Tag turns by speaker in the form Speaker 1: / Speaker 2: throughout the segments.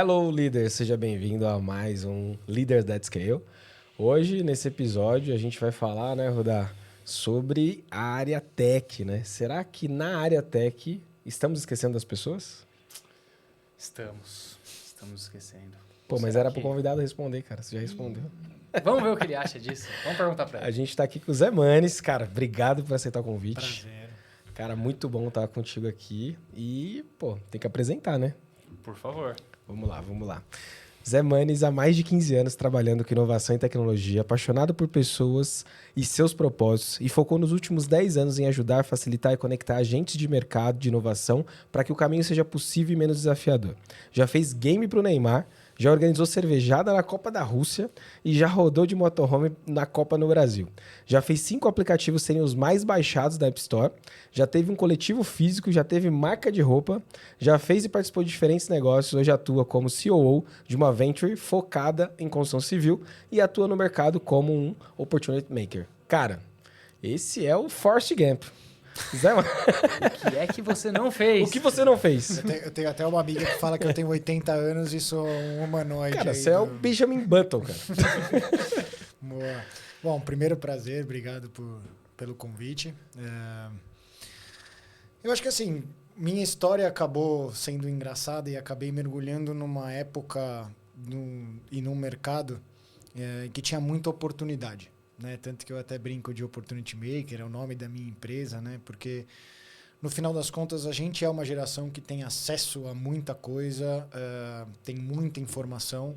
Speaker 1: Hello, líder! Seja bem-vindo a mais um Leaders That Scale. Hoje, nesse episódio, a gente vai falar, né, Rudá, sobre a área tech, né? Será que na área tech estamos esquecendo das pessoas?
Speaker 2: Estamos esquecendo.
Speaker 1: Pô,
Speaker 2: Ou
Speaker 1: mas
Speaker 2: será
Speaker 1: era
Speaker 2: que...
Speaker 1: pro convidado responder, cara. Você já respondeu.
Speaker 2: Vamos ver o que ele acha disso. Vamos perguntar pra
Speaker 1: A
Speaker 2: ele.
Speaker 1: gente tá aqui com o Zé Manes, cara. Obrigado por aceitar o convite.
Speaker 3: Prazer.
Speaker 1: Cara, muito bom estar contigo aqui. E, pô, tem que apresentar, né?
Speaker 2: Por favor.
Speaker 1: Vamos lá. Zé Manes, há mais de 15 anos trabalhando com inovação e tecnologia, apaixonado por pessoas e seus propósitos, e focou nos últimos 10 anos em ajudar, facilitar e conectar agentes de mercado de inovação para que o caminho seja possível e menos desafiador. Já fez game para o Neymar, já organizou cervejada na Copa da Rússia e já rodou de motorhome na Copa no Brasil. Já fez 5 aplicativos serem os mais baixados da App Store, já teve um coletivo físico, já teve marca de roupa, já fez e participou de diferentes negócios, hoje atua como COO de uma venture focada em construção civil e atua no mercado como um opportunity maker. Cara, esse é o Forrest Gump. Zé,
Speaker 2: O que é que você não fez?
Speaker 1: o que você não fez?
Speaker 3: Eu tenho até uma amiga que fala que eu tenho 80 anos e sou um humanoide.
Speaker 1: Cara,
Speaker 3: aí
Speaker 1: você é o Benjamin Button, cara.
Speaker 3: Boa. Bom, primeiro prazer, obrigado pelo convite. Eu acho que assim, minha história acabou sendo engraçada e acabei mergulhando numa época e num mercado que tinha muita oportunidade. Né? Tanto que eu até brinco de Opportunity Maker, é o nome da minha empresa, né? Porque no final das contas a gente é uma geração que tem acesso a muita coisa, tem muita informação.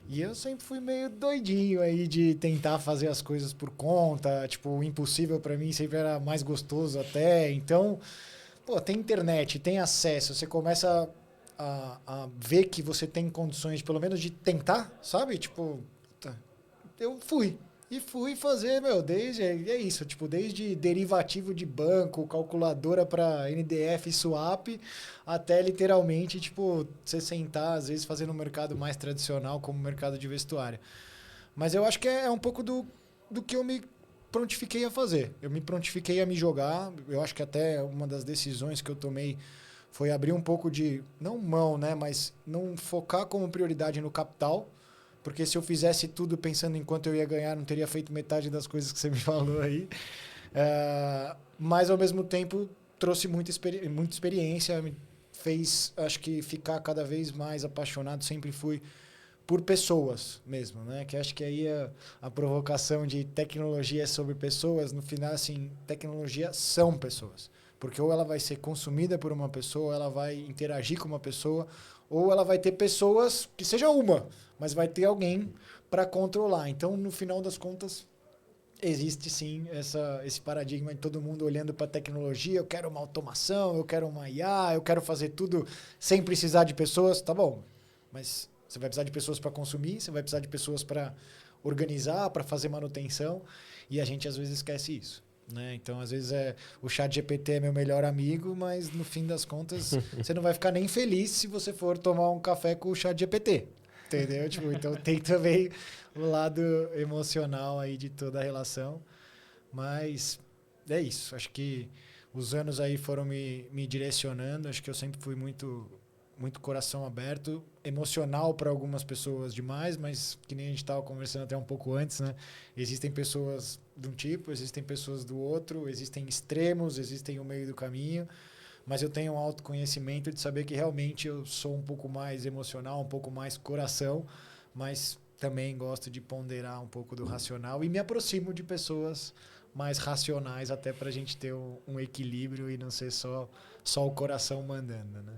Speaker 3: E eu sempre fui meio doidinho aí de tentar fazer as coisas por conta. Tipo, o impossível para mim sempre era mais gostoso até. Então, pô, tem internet, tem acesso. Você começa a ver que você tem condições, pelo menos, de tentar, sabe? Tipo, eu fui. E fui fazer, é isso, tipo, desde derivativo de banco, calculadora para NDF e swap, até literalmente, tipo, você sentar, às vezes, fazendo um mercado mais tradicional, como o mercado de vestuário. Mas eu acho que é um pouco do que eu me prontifiquei a fazer. Eu me prontifiquei a me jogar, eu acho que até uma das decisões que eu tomei foi abrir um pouco de, não mão, né, mas não focar como prioridade no capital. Porque se eu fizesse tudo pensando em quanto eu ia ganhar, não teria feito metade das coisas que você me falou aí. Mas, ao mesmo tempo, trouxe muita experiência, me fez, acho que, ficar cada vez mais apaixonado. Sempre fui por pessoas mesmo, né? Que acho que aí a provocação de tecnologia é sobre pessoas. No final, assim, tecnologia são pessoas. Porque ou ela vai ser consumida por uma pessoa, ou ela vai interagir com uma pessoa, ou ela vai ter pessoas, que seja uma, mas vai ter alguém para controlar. Então, no final das contas, existe sim esse paradigma de todo mundo olhando para a tecnologia. Eu quero uma automação, eu quero uma IA, eu quero fazer tudo sem precisar de pessoas. Tá bom, mas você vai precisar de pessoas para consumir, você vai precisar de pessoas para organizar, para fazer manutenção, e a gente às vezes esquece isso. Né? Então, às vezes, o ChatGPT é meu melhor amigo, mas no fim das contas, você não vai ficar nem feliz se você for tomar um café com o ChatGPT. Entendeu? Tipo, então, tem também o lado emocional aí de toda a relação. Mas é isso. Acho que os anos aí foram me direcionando. Acho que eu sempre fui muito coração aberto, emocional para algumas pessoas demais, mas que nem a gente estava conversando até um pouco antes, né? Existem pessoas de um tipo, existem pessoas do outro, existem extremos, existem o meio do caminho, mas eu tenho um autoconhecimento de saber que realmente eu sou um pouco mais emocional, um pouco mais coração, mas também gosto de ponderar um pouco do racional e me aproximo de pessoas mais racionais até para a gente ter um equilíbrio e não ser só o coração mandando, né?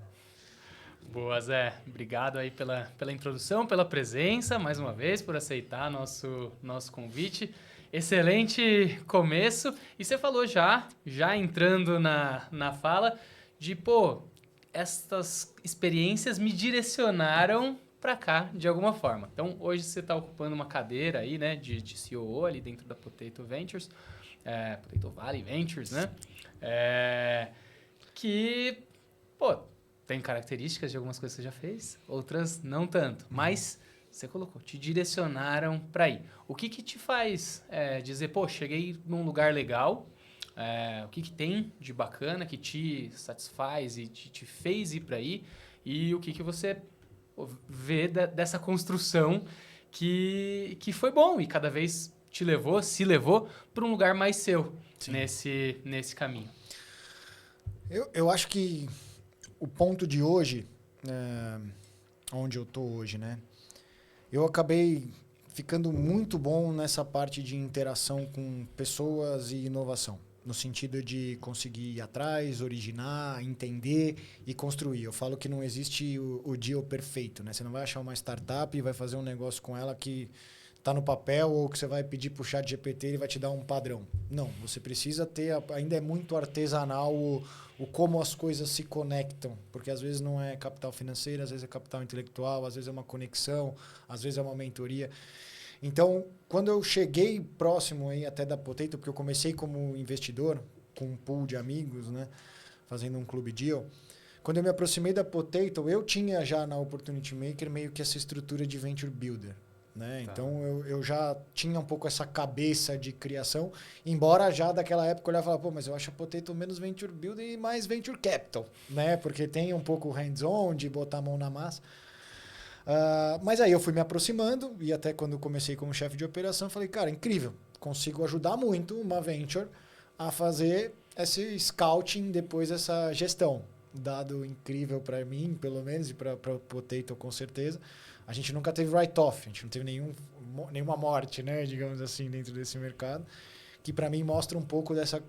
Speaker 2: Boa, Zé. Obrigado aí pela introdução, pela presença, mais uma vez, por aceitar nosso convite. Excelente começo. E você falou já entrando na fala, de, estas experiências me direcionaram para cá, de alguma forma. Então, hoje você está ocupando uma cadeira aí, né, de COO ali dentro da Potato Ventures, Potato Valley Ventures, né? Que, tem características de algumas coisas que você já fez, outras não tanto. Mas você colocou, te direcionaram para aí. O que te faz dizer, cheguei num lugar legal, o que tem de bacana que te satisfaz e te fez ir para aí, e o que você ver dessa construção que foi bom e cada vez se levou para um lugar mais seu nesse caminho.
Speaker 3: Eu acho que o ponto de hoje, onde eu estou hoje, né? Eu acabei ficando muito bom nessa parte de interação com pessoas e inovação. No sentido de conseguir ir atrás, originar, entender e construir. Eu falo que não existe o deal perfeito, né? Você não vai achar uma startup e vai fazer um negócio com ela que está no papel ou que você vai pedir para o ChatGPT e ele vai te dar um padrão. Não, você precisa ter... Ainda é muito artesanal o como as coisas se conectam. Porque às vezes não é capital financeiro, às vezes é capital intelectual, às vezes é uma conexão, às vezes é uma mentoria. Então, quando eu cheguei próximo aí até da Potato, porque eu comecei como investidor, com um pool de amigos, né, fazendo um clube deal, quando eu me aproximei da Potato, eu tinha já na Opportunity Maker meio que essa estrutura de venture builder. Né? Tá. Então, eu já tinha um pouco essa cabeça de criação, embora já daquela época eu olhava e falava, pô, mas eu acho a Potato menos venture builder e mais venture capital, né? Porque tem um pouco hands-on de botar a mão na massa. Mas aí eu fui me aproximando e até quando eu comecei como chefe de operação, falei, cara, incrível, consigo ajudar muito uma venture a fazer esse scouting, depois essa gestão. Dado incrível para mim, pelo menos, e para o Potato com certeza. A gente nunca teve write-off, a gente não teve nenhuma morte, né, digamos assim, dentro desse mercado, que para mim mostra um pouco dessa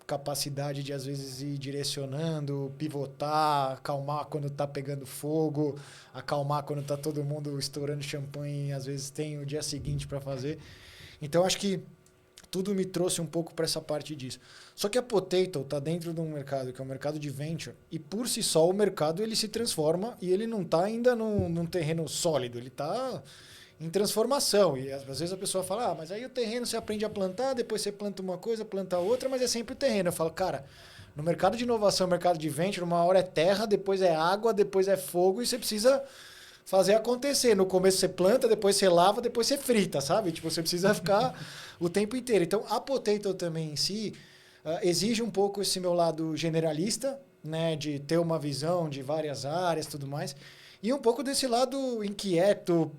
Speaker 3: capacidade de, às vezes, ir direcionando, pivotar, acalmar quando está pegando fogo, acalmar quando está todo mundo estourando champanhe e, às vezes, tem o dia seguinte para fazer. Então, acho que tudo me trouxe um pouco para essa parte disso. Só que a Potato está dentro de um mercado que é um mercado de venture e, por si só, o mercado ele se transforma e ele não está ainda num terreno sólido, ele está em transformação. E às vezes a pessoa fala, mas aí o terreno você aprende a plantar, depois você planta uma coisa, planta outra, mas é sempre o terreno. Eu falo, cara, no mercado de inovação, mercado de venture, uma hora é terra, depois é água, depois é fogo e você precisa fazer acontecer. No começo você planta, depois você lava, depois você frita, sabe? Tipo, você precisa ficar o tempo inteiro. Então, a Potato também em si exige um pouco esse meu lado generalista, né? De ter uma visão de várias áreas e tudo mais. E um pouco desse lado inquieto,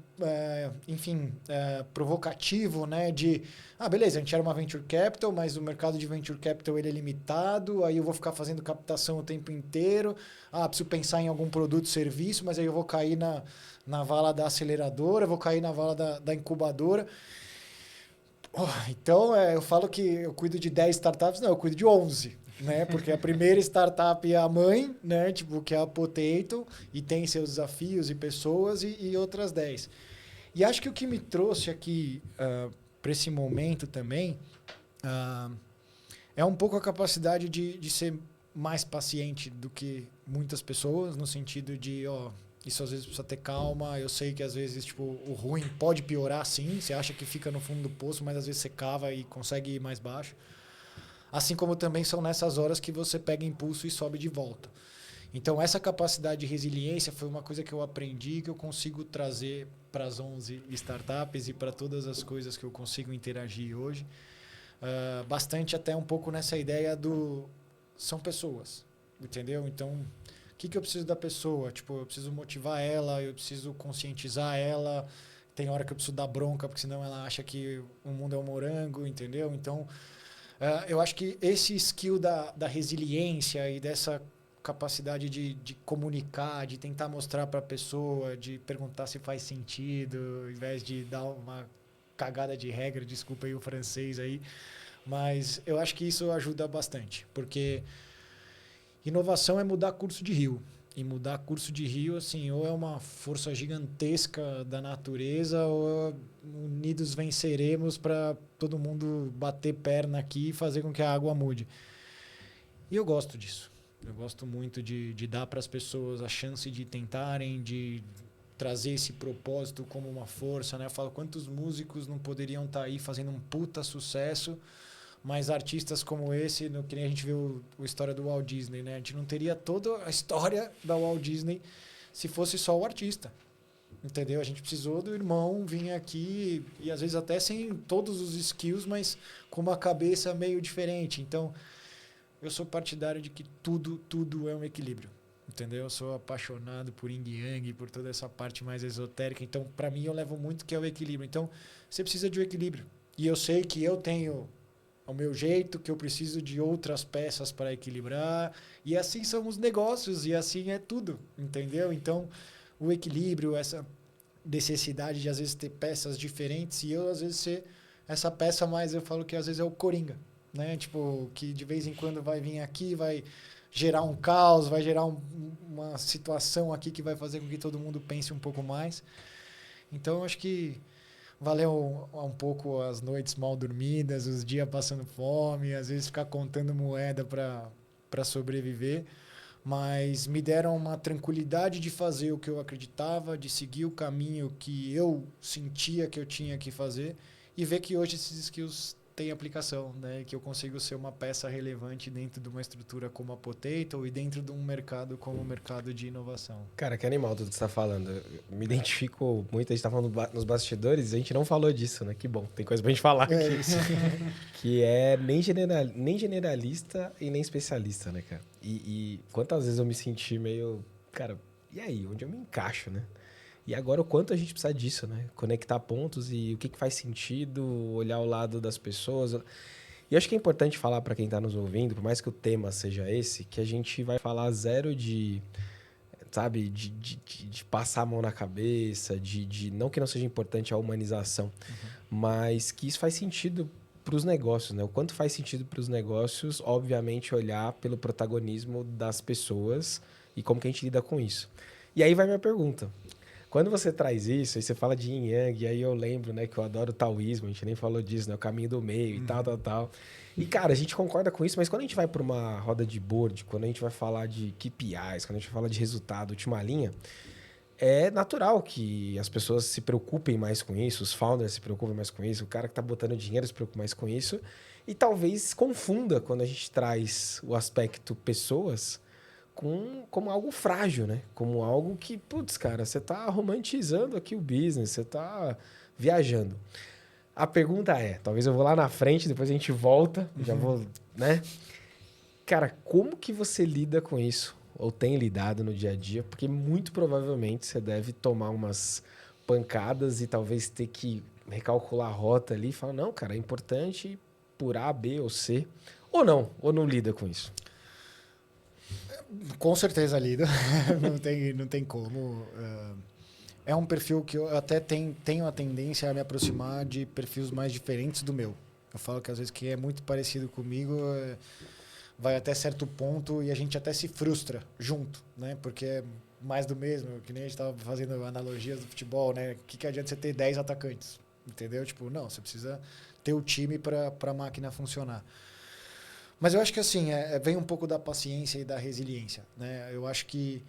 Speaker 3: provocativo, né? De, beleza, a gente era uma venture capital, mas o mercado de venture capital ele é limitado, aí eu vou ficar fazendo captação o tempo inteiro, preciso pensar em algum produto, serviço, mas aí eu vou cair na vala da aceleradora, vou cair na vala da incubadora. Então, eu falo que eu cuido de 10 startups, não, eu cuido de 11. Né? Porque a primeira startup é a mãe, né? Tipo, que é a Potato, e tem seus desafios e pessoas e outras 10. E acho que o que me trouxe aqui para esse momento também é um pouco a capacidade de ser mais paciente do que muitas pessoas, no sentido de, isso às vezes precisa ter calma, eu sei que às vezes tipo, o ruim pode piorar sim, você acha que fica no fundo do poço, mas às vezes você cava e consegue ir mais baixo. Assim como também são nessas horas que você pega impulso e sobe de volta. Então, essa capacidade de resiliência foi uma coisa que eu aprendi, que eu consigo trazer para as 11 startups e para todas as coisas que eu consigo interagir hoje. Bastante até um pouco nessa ideia são pessoas, entendeu? Então, o que eu preciso da pessoa? Tipo, eu preciso motivar ela, eu preciso conscientizar ela. Tem hora que eu preciso dar bronca, porque senão ela acha que o mundo é um morango, entendeu? Então, eu acho que esse skill da resiliência e dessa capacidade de comunicar, de tentar mostrar para a pessoa, de perguntar se faz sentido, ao invés de dar uma cagada de regra, desculpa aí o francês aí, mas eu acho que isso ajuda bastante, porque inovação é mudar curso de rio. E mudar curso de rio, assim, ou é uma força gigantesca da natureza, ou unidos venceremos para todo mundo bater perna aqui e fazer com que a água mude. E eu gosto disso. Eu gosto muito de dar para as pessoas a chance de tentarem, de trazer esse propósito como uma força, né? Eu falo, quantos músicos não poderiam estar aí fazendo um puta sucesso, mas artistas como esse, que nem a gente viu a história do Walt Disney, né? A gente não teria toda a história da Walt Disney se fosse só o artista, entendeu? A gente precisou do irmão vir aqui e às vezes até sem todos os skills, mas com uma cabeça meio diferente. Então, eu sou partidário de que tudo é um equilíbrio. entendeu? Eu sou apaixonado por Yin Yang, por toda essa parte mais esotérica. Então, para mim, eu levo muito que é o equilíbrio. Então, você precisa de um equilíbrio. E eu sei que eu tenho o meu jeito, que eu preciso de outras peças para equilibrar. E assim são os negócios, e assim é tudo, entendeu? Então, o equilíbrio, essa necessidade de, às vezes, ter peças diferentes. E eu, às vezes, ser essa peça mais, eu falo que, às vezes, é o Coringa, né? Tipo, que de vez em quando vai vir aqui, vai gerar um caos, vai gerar uma situação aqui que vai fazer com que todo mundo pense um pouco mais. Então, eu acho que valeu um pouco as noites mal dormidas, os dias passando fome, às vezes ficar contando moeda para sobreviver, mas me deram uma tranquilidade de fazer o que eu acreditava, de seguir o caminho que eu sentia que eu tinha que fazer e ver que hoje esses skills têm aplicação, né? Que eu consigo ser uma peça relevante dentro de uma estrutura como a Potato e dentro de um mercado como o mercado de inovação.
Speaker 1: Cara, que animal tudo que você tá falando. Eu me identifico muito, a gente tá falando nos bastidores, a gente não falou disso, né? Que bom, tem coisa pra gente falar aqui.
Speaker 3: É isso.
Speaker 1: Que é nem generalista e nem especialista, né, cara? E quantas vezes eu me senti meio, cara, e aí, onde eu me encaixo, né? E agora o quanto a gente precisa disso, né? Conectar pontos e o que faz sentido, olhar o lado das pessoas. E eu acho que é importante falar para quem está nos ouvindo, por mais que o tema seja esse, que a gente vai falar zero de, sabe, de passar a mão na cabeça, não que não seja importante a humanização, mas que isso faz sentido para os negócios, né? O quanto faz sentido para os negócios, obviamente, olhar pelo protagonismo das pessoas e como que a gente lida com isso. E aí vai minha pergunta. Quando você traz isso, aí você fala de Yin Yang, e aí eu lembro, né, que eu adoro o taoísmo, a gente nem falou disso, né, o caminho do meio e tal. E, cara, a gente concorda com isso, mas quando a gente vai para uma roda de board, quando a gente vai falar de KPIs, quando a gente vai falar de resultado, última linha, é natural que as pessoas se preocupem mais com isso, os founders se preocupem mais com isso, o cara que está botando dinheiro se preocupa mais com isso, e talvez confunda quando a gente traz o aspecto pessoas como algo frágil, né? Como algo que, putz, cara, você tá romantizando aqui o business, você tá viajando. A pergunta é, talvez eu vou lá na frente, depois a gente volta, já vou, né? Cara, como que você lida com isso? Ou tem lidado no dia a dia? Porque muito provavelmente você deve tomar umas pancadas e talvez ter que recalcular a rota ali e falar, não, cara, é importante por A, B ou C. Ou não lida com isso.
Speaker 3: Com certeza lido, não tem como. É um perfil que eu até tenho a tendência a me aproximar de perfis mais diferentes do meu. Eu falo que às vezes quem é muito parecido comigo vai até certo ponto e a gente até se frustra junto, né? Porque é mais do mesmo, que nem a gente estava fazendo analogias do futebol, né? O que adianta você ter 10 atacantes, entendeu? Tipo, não, você precisa ter o time para a máquina funcionar. Mas eu acho que assim, vem um pouco da paciência e da resiliência, né? Eu acho que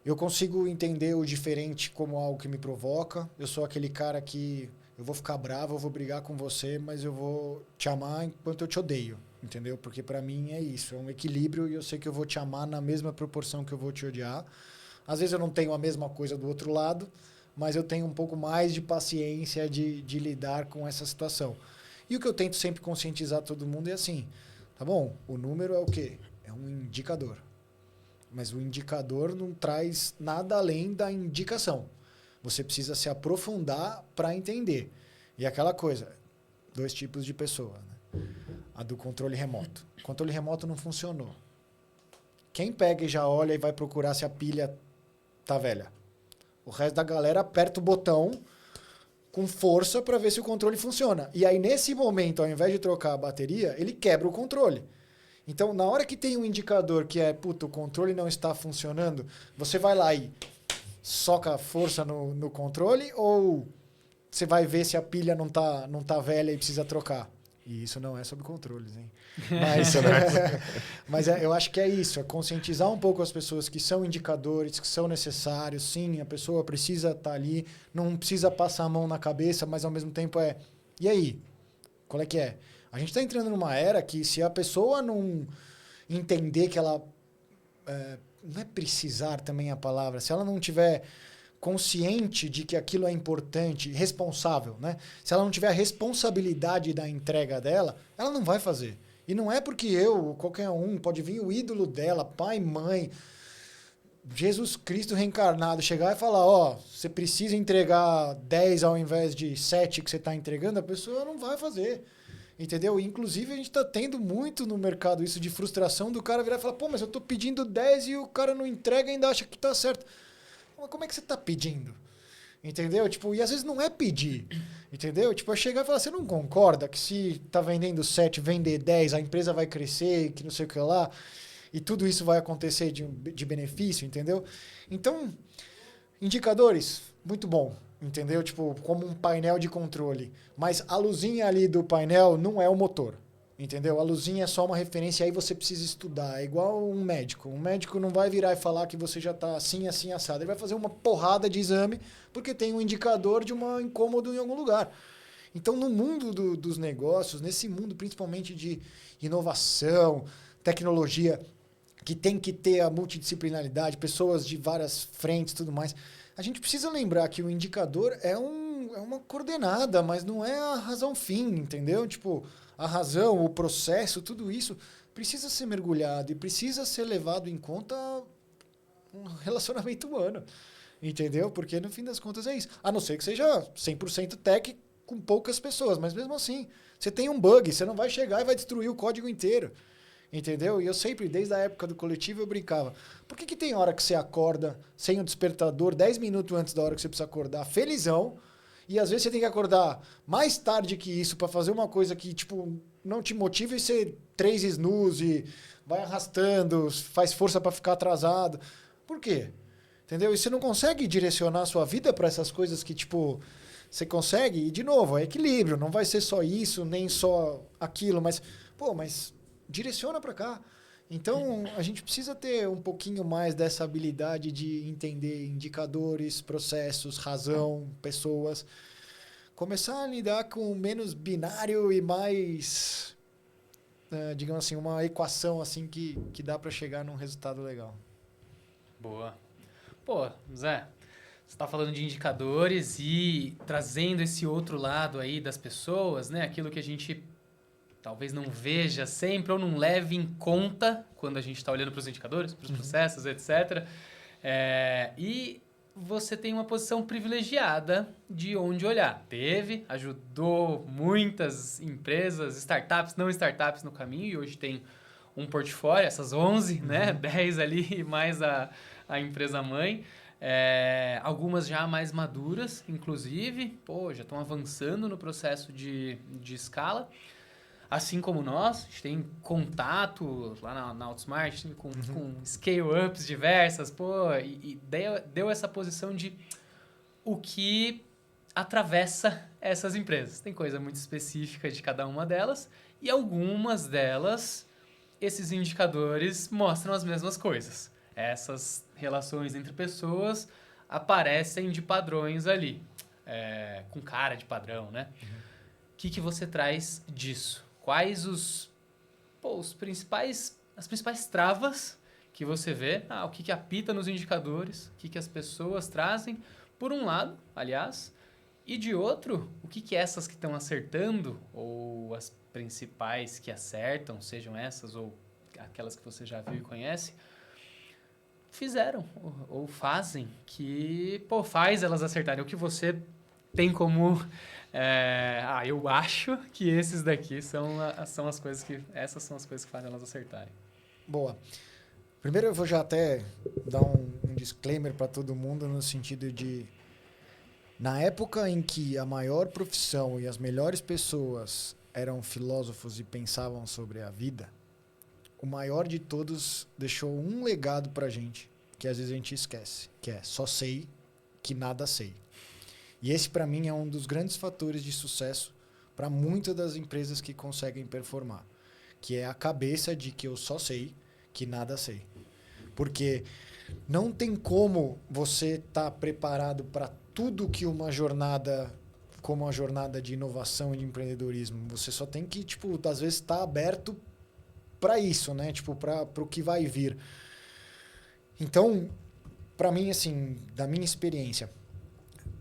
Speaker 3: eu consigo entender o diferente como algo que me provoca. Eu sou aquele cara que eu vou ficar bravo, eu vou brigar com você, mas eu vou te amar enquanto eu te odeio, entendeu? Porque para mim é isso, é um equilíbrio e eu sei que eu vou te amar na mesma proporção que eu vou te odiar. Às vezes eu não tenho a mesma coisa do outro lado, mas eu tenho um pouco mais de paciência de lidar com essa situação. E o que eu tento sempre conscientizar todo mundo é assim, tá bom, o número é o quê? É um indicador. Mas o indicador não traz nada além da indicação. Você precisa se aprofundar para entender. E aquela coisa, 2 tipos de pessoa. Né? A do controle remoto. O controle remoto não funcionou. Quem pega e já olha e vai procurar se a pilha tá velha? O resto da galera aperta o botão com força para ver se o controle funciona. E aí, nesse momento, ao invés de trocar a bateria, ele quebra o controle. Então, na hora que tem um indicador que é, puta, o controle não está funcionando, você vai lá e soca a força no controle ou você vai ver se a pilha não tá velha e precisa trocar? E isso não é sobre controles, hein? Mas eu acho que é isso, é conscientizar um pouco as pessoas que são indicadores, que são necessários. Sim, a pessoa precisa estar ali, não precisa passar a mão na cabeça, mas ao mesmo tempo e aí? Qual é que é? A gente está entrando numa era que se a pessoa não entender que ela... não é precisar também a palavra, se ela não tiver consciente de que aquilo é importante, responsável, né? Se ela não tiver a responsabilidade da entrega dela, ela não vai fazer. E não é porque qualquer um, pode vir o ídolo dela, pai, mãe, Jesus Cristo reencarnado chegar e falar, ó, você precisa entregar 10 ao invés de 7 que você está entregando, a pessoa não vai fazer. Entendeu? Inclusive, a gente está tendo muito no mercado isso de frustração do cara virar e falar, pô, mas eu estou pedindo 10 e o cara não entrega e ainda acha que está certo. Mas como é que você está pedindo? Entendeu? Tipo, e às vezes não é pedir. Entendeu? Tipo, é chegar e falar, você não concorda que se tá vendendo 7, vender 10, a empresa vai crescer, que não sei o que lá, e tudo isso vai acontecer de benefício, entendeu? Então, indicadores, muito bom, entendeu? Tipo, como um painel de controle. Mas a luzinha ali do painel não é o motor, entendeu? A luzinha é só uma referência, aí você precisa estudar. É igual um médico. Um médico não vai virar e falar que você já está assim, assim, assado. Ele vai fazer uma porrada de exame porque tem um indicador de um incômodo em algum lugar. Então, no mundo dos negócios, nesse mundo principalmente de inovação, tecnologia, que tem que ter a multidisciplinaridade, pessoas de várias frentes e tudo mais, a gente precisa lembrar que o indicador é uma coordenada, mas não é a razão fim, entendeu? Tipo, a razão, o processo, tudo isso precisa ser mergulhado e precisa ser levado em conta um relacionamento humano, entendeu? Porque no fim das contas é isso. A não ser que seja 100% tech com poucas pessoas, mas mesmo assim, você tem um bug, você não vai chegar e vai destruir o código inteiro, entendeu? E eu sempre, desde a época do coletivo, eu brincava. Por que tem hora que você acorda sem o despertador, 10 minutos antes da hora que você precisa acordar, felizão, e às vezes você tem que acordar mais tarde que isso para fazer uma coisa que, tipo, não te motiva e você 3 snooze, vai arrastando, faz força para ficar atrasado. Por quê? Entendeu? E você não consegue direcionar a sua vida para essas coisas que, tipo, você consegue, e de novo, é equilíbrio, não vai ser só isso, nem só aquilo, mas, pô, mas direciona para cá. Então, a gente precisa ter um pouquinho mais dessa habilidade de entender indicadores, processos, razão, pessoas. Começar a lidar com menos binário e mais, digamos assim, uma equação assim que dá para chegar num resultado legal.
Speaker 2: Boa. Pô, Zé, você está falando de indicadores e trazendo esse outro lado aí das pessoas, né? Aquilo que a gente talvez não veja sempre ou não leve em conta quando a gente está olhando para os indicadores, para os processos, etc. E você tem uma posição privilegiada de onde olhar. Ajudou muitas empresas, startups, não startups no caminho, e hoje tem um portfólio, essas 11, né? 10 ali, mais a empresa mãe. Algumas já mais maduras, inclusive, já estão avançando no processo de escala. Assim como nós, a gente tem contato lá na Outsmart com scale-ups diversas, e deu essa posição de o que atravessa essas empresas. Tem coisa muito específica de cada uma delas, e algumas delas, esses indicadores mostram as mesmas coisas. Essas relações entre pessoas aparecem de padrões ali, com cara de padrão, né? O que você traz disso? Quais as principais travas que você vê? O que apita nos indicadores? O que as pessoas trazem? Por um lado, aliás, e de outro, o que essas que estão acertando, ou as principais que acertam, sejam essas ou aquelas que você já viu e conhece, fizeram ou fazem que faz elas acertarem. O que você tem como... eu acho que esses daqui são as coisas que... Essas são as coisas que fazem elas acertarem.
Speaker 3: Boa. Primeiro eu vou já até dar um disclaimer para todo mundo no sentido de... Na época em que a maior profissão e as melhores pessoas eram filósofos e pensavam sobre a vida, o maior de todos deixou um legado pra gente, que às vezes a gente esquece, que é só sei que nada sei. E esse, para mim, é um dos grandes fatores de sucesso para muitas das empresas que conseguem performar, que é a cabeça de que eu só sei que nada sei. Porque não tem como você estar preparado para tudo que uma jornada, como a jornada de inovação e de empreendedorismo. Você só tem que, às vezes, estar aberto para isso, né? Para o que vai vir. Então, para mim, assim, da minha experiência,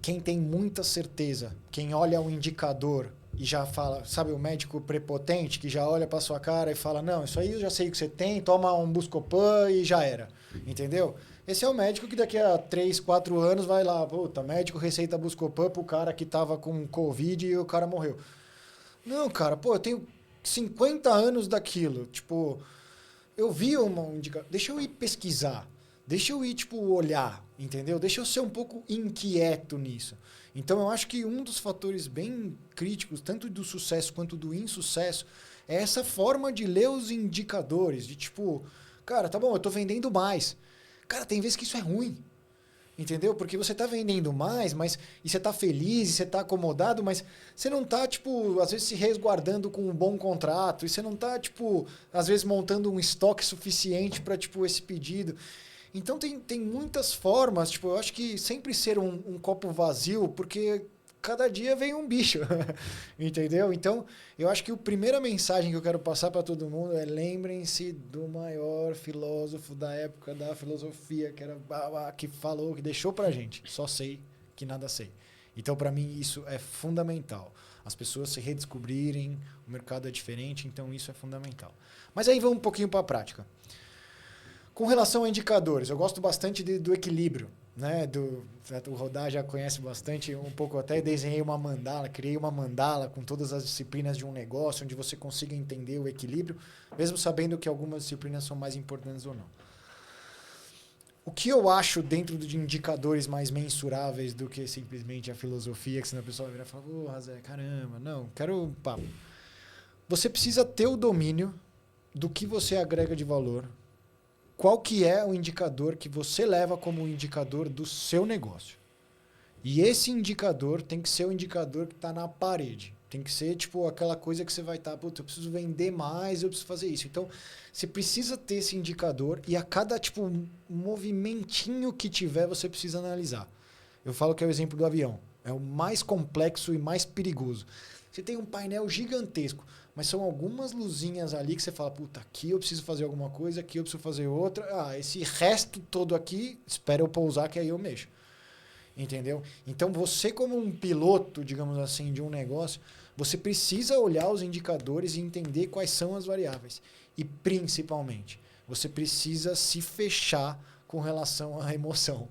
Speaker 3: quem tem muita certeza, quem olha o indicador e já fala, sabe, o médico prepotente que já olha para sua cara e fala, não, isso aí eu já sei o que você tem, toma um Buscopan e já era, entendeu? Esse é o médico que daqui a 3, 4 anos vai lá, puta, médico receita Buscopan pro cara que tava com Covid e o cara morreu. Não, cara, pô, eu tenho 50 anos daquilo. Tipo, eu vi uma indicação. Deixa eu ir pesquisar. Deixa eu ir, tipo, olhar, entendeu? Deixa eu ser um pouco inquieto nisso. Então, eu acho que um dos fatores bem críticos, tanto do sucesso quanto do insucesso, é essa forma de ler os indicadores. De tipo, cara, tá bom, eu tô vendendo mais. Cara, tem vezes que isso é ruim. Entendeu? Porque você tá vendendo mais, e você tá feliz, e você tá acomodado, mas você não tá, tipo, às vezes se resguardando com um bom contrato, e você não tá, tipo, às vezes montando um estoque suficiente para tipo, esse pedido. Então tem muitas formas, tipo, eu acho que sempre ser um copo vazio, porque cada dia vem um bicho, entendeu? Então, eu acho que a primeira mensagem que eu quero passar para todo mundo é lembrem-se do maior filósofo da época da filosofia, que era que falou, que deixou pra gente, só sei que nada sei. Então, para mim, isso é fundamental. As pessoas se redescobrirem, o mercado é diferente, então isso é fundamental. Mas aí vamos um pouquinho para a prática. Com relação a indicadores, eu gosto bastante do equilíbrio, né? O Rodar já conhece bastante, um pouco até desenhei uma mandala, criei uma mandala com todas as disciplinas de um negócio, onde você consiga entender o equilíbrio, mesmo sabendo que algumas disciplinas são mais importantes ou não. O que eu acho dentro de indicadores mais mensuráveis do que simplesmente a filosofia, que senão a pessoa vai virar e fala, Razé, caramba, não, quero papo. Você precisa ter o domínio do que você agrega de valor. Qual que é o indicador que você leva como indicador do seu negócio? E esse indicador tem que ser o indicador que está na parede. Tem que ser tipo aquela coisa que você vai estar, eu preciso vender mais, eu preciso fazer isso. Então, você precisa ter esse indicador e a cada tipo movimentinho que tiver, você precisa analisar. Eu falo que é o exemplo do avião. É o mais complexo e mais perigoso. Você tem um painel gigantesco, mas são algumas luzinhas ali que você fala, puta, aqui eu preciso fazer alguma coisa, aqui eu preciso fazer outra. Ah, esse resto todo aqui, espera eu pousar que aí eu mexo. Entendeu? Então, você como um piloto, digamos assim, de um negócio, você precisa olhar os indicadores e entender quais são as variáveis. E, principalmente, você precisa se fechar com relação à emoção.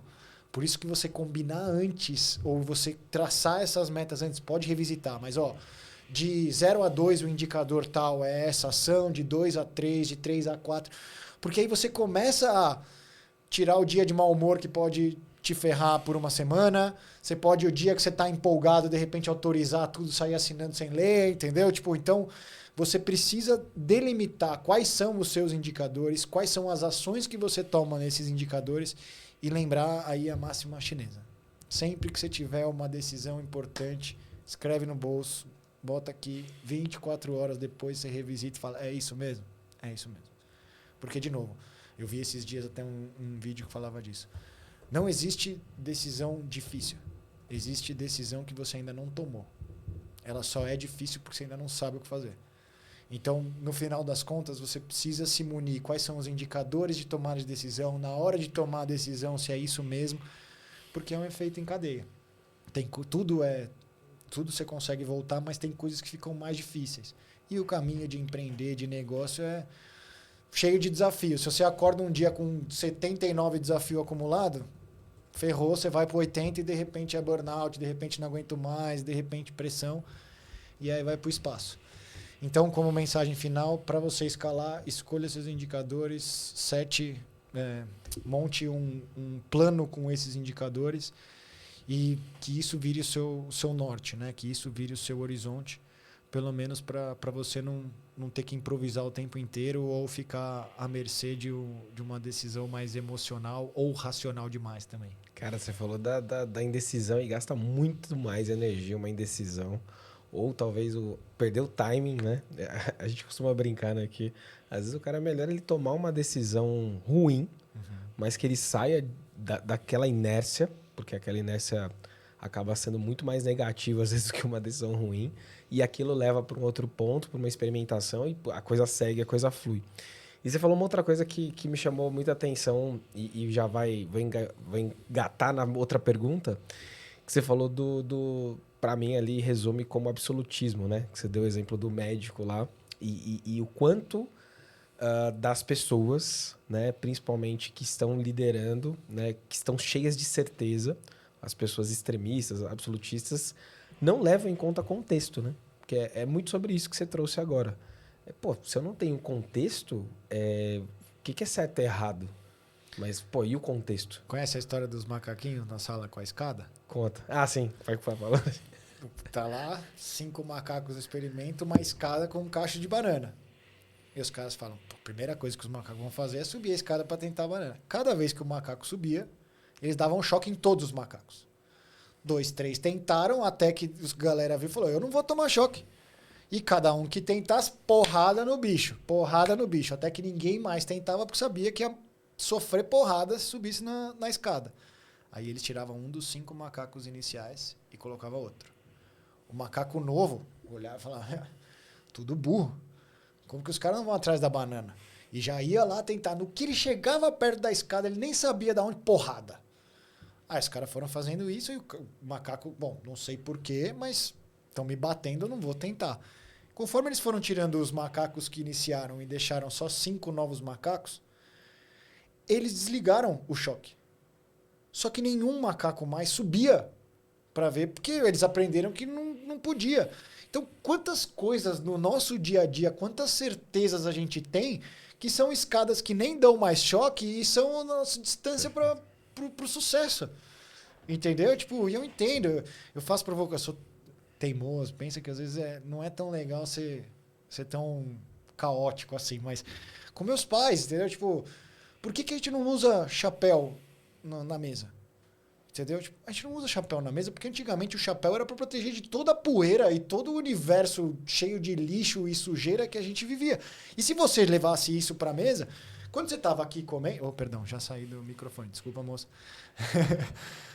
Speaker 3: Por isso que você combinar antes, ou você traçar essas metas antes, pode revisitar, mas de 0 a 2 o indicador tal é essa ação, de 2 a 3, de 3 a 4. Porque aí você começa a tirar o dia de mau humor que pode te ferrar por uma semana. Você pode, o dia que você está empolgado, de repente autorizar tudo, sair assinando sem ler, entendeu? Tipo, então, você precisa delimitar quais são os seus indicadores, quais são as ações que você toma nesses indicadores e lembrar aí a máxima chinesa. Sempre que você tiver uma decisão importante, escreve no bolso, bota aqui, 24 horas depois você revisita e fala, é isso mesmo? É isso mesmo. Porque, de novo, eu vi esses dias até um vídeo que falava disso. Não existe decisão difícil. Existe decisão que você ainda não tomou. Ela só é difícil porque você ainda não sabe o que fazer. Então, no final das contas, você precisa se munir. Quais são os indicadores de tomada de decisão? Na hora de tomar a decisão, se é isso mesmo. Porque é um efeito em cadeia. Tudo você consegue voltar, mas tem coisas que ficam mais difíceis. E o caminho de empreender, de negócio, é cheio de desafios. Se você acorda um dia com 79 desafios acumulados, ferrou, você vai para 80 e de repente é burnout, de repente não aguento mais, de repente pressão, e aí vai para o espaço. Então, como mensagem final, para você escalar, escolha seus indicadores, monte um plano com esses indicadores e que isso vire o seu norte, né? Que isso vire o seu horizonte, pelo menos para você não ter que improvisar o tempo inteiro ou ficar à mercê de uma decisão mais emocional ou racional demais também.
Speaker 1: Cara, você falou da indecisão e gasta muito mais energia uma indecisão. Ou talvez perder o timing, né? A gente costuma brincar, né? Que às vezes o cara é melhor ele tomar uma decisão ruim, mas que ele saia daquela inércia, porque aquela inércia acaba sendo muito mais negativa às vezes do que uma decisão ruim, e aquilo leva para um outro ponto, para uma experimentação, e a coisa segue, a coisa flui. E você falou uma outra coisa que me chamou muita atenção e já vai engatar na outra pergunta, que você falou para mim ali resume como absolutismo, né? Que você deu o exemplo do médico lá e o quanto das pessoas, né, principalmente que estão liderando, né, que estão cheias de certeza, as pessoas extremistas, absolutistas, não levam em conta contexto, né? Porque é muito sobre isso que você trouxe agora. Pô, se eu não tenho contexto, o que é certo e errado? Mas, pô, e o contexto?
Speaker 3: Conhece a história dos macaquinhos na sala com a escada?
Speaker 1: Conta. Ah, sim. Vai falar.
Speaker 3: Tá lá, 5 macacos experimentam uma escada com um cacho de banana. E os caras falam, pô, a primeira coisa que os macacos vão fazer é subir a escada para tentar a banana. Cada vez que o macaco subia, eles davam um choque em todos os macacos. 2, 3 tentaram, até que os galera viu e falou, eu não vou tomar choque. E cada um que tentasse, porrada no bicho. Até que ninguém mais tentava, porque sabia que ia sofrer porrada se subisse na escada. Aí eles tiravam um dos 5 macacos iniciais e colocava outro. O macaco novo olhava e falava, tudo burro. Como que os caras não vão atrás da banana? E já ia lá tentar. No que ele chegava perto da escada, ele nem sabia de onde porrada. Aí os caras foram fazendo isso e o macaco, bom, não sei porquê, mas estão me batendo, eu não vou tentar. Conforme eles foram tirando os macacos que iniciaram e deixaram só 5 novos macacos, eles desligaram o choque. Só que nenhum macaco mais subia para ver, porque eles aprenderam que não podia. Então, quantas coisas no nosso dia a dia, quantas certezas a gente tem que são escadas que nem dão mais choque e são a nossa distância para pro sucesso. Entendeu? Tipo, e eu entendo. Eu faço provocação, sou teimoso, pensa que às vezes não é tão legal ser tão caótico assim, mas com meus pais, entendeu? Tipo, por que a gente não usa chapéu na mesa? Entendeu? Tipo, a gente não usa chapéu na mesa porque antigamente o chapéu era para proteger de toda a poeira e todo o universo cheio de lixo e sujeira que a gente vivia. E se você levasse isso para a mesa, quando você estava aqui comendo... Oh, perdão, já saí do microfone, desculpa, moça.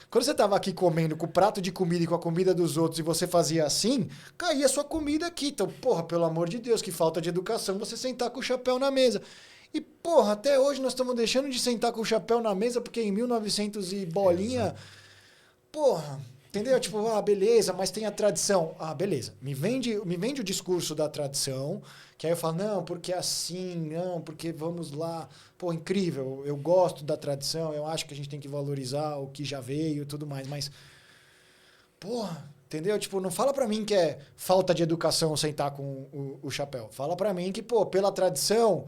Speaker 3: Quando você estava aqui comendo com o prato de comida e com a comida dos outros e você fazia assim, caía a sua comida aqui. Então, porra, pelo amor de Deus, que falta de educação você sentar com o chapéu na mesa. E, porra, até hoje nós estamos deixando de sentar com o chapéu na mesa porque em 1900 e bolinha... Porra, entendeu? Tipo, beleza, mas tem a tradição. Beleza. Me vende o discurso da tradição, que aí eu falo, não, porque é assim, não, porque vamos lá. Pô, incrível, eu gosto da tradição, eu acho que a gente tem que valorizar o que já veio e tudo mais, mas... Porra, entendeu? Tipo, não fala pra mim que é falta de educação sentar com o chapéu. Fala pra mim que, pô, pela tradição...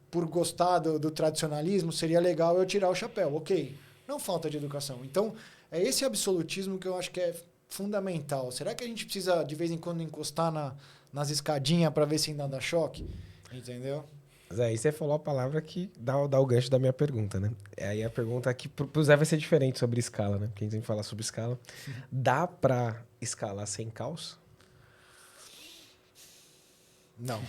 Speaker 3: Por gostar do tradicionalismo, seria legal eu tirar o chapéu. Ok, não falta de educação. Então, é esse absolutismo que eu acho que é fundamental. Será que a gente precisa, de vez em quando, encostar nas escadinhas para ver se ainda dá choque? Entendeu?
Speaker 1: Mas aí você falou a palavra que dá o gancho da minha pergunta, né? Aí a pergunta aqui pro Zé vai ser diferente sobre escala, né? Porque a gente tem que falar sobre escala. Dá para escalar sem caos?
Speaker 3: Não.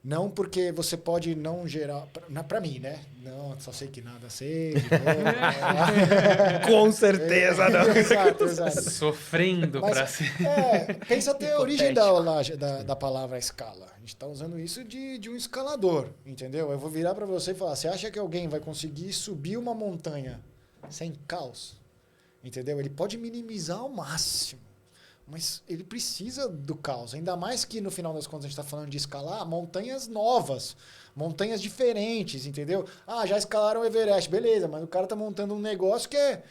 Speaker 3: Não, porque você pode não gerar... Pra mim, né? Não, só sei que nada sei.
Speaker 1: Com certeza não.
Speaker 3: Exato.
Speaker 2: Sofrendo para ser...
Speaker 3: Pensa até a origem da palavra escala. A gente está usando isso de um escalador, entendeu? Eu vou virar para você e falar, você acha que alguém vai conseguir subir uma montanha sem caos? Entendeu? Ele pode minimizar ao máximo. Mas ele precisa do caos. Ainda mais que, no final das contas, a gente está falando de escalar montanhas novas, montanhas diferentes, entendeu? Já escalaram o Everest, beleza, mas o cara está montando um negócio que é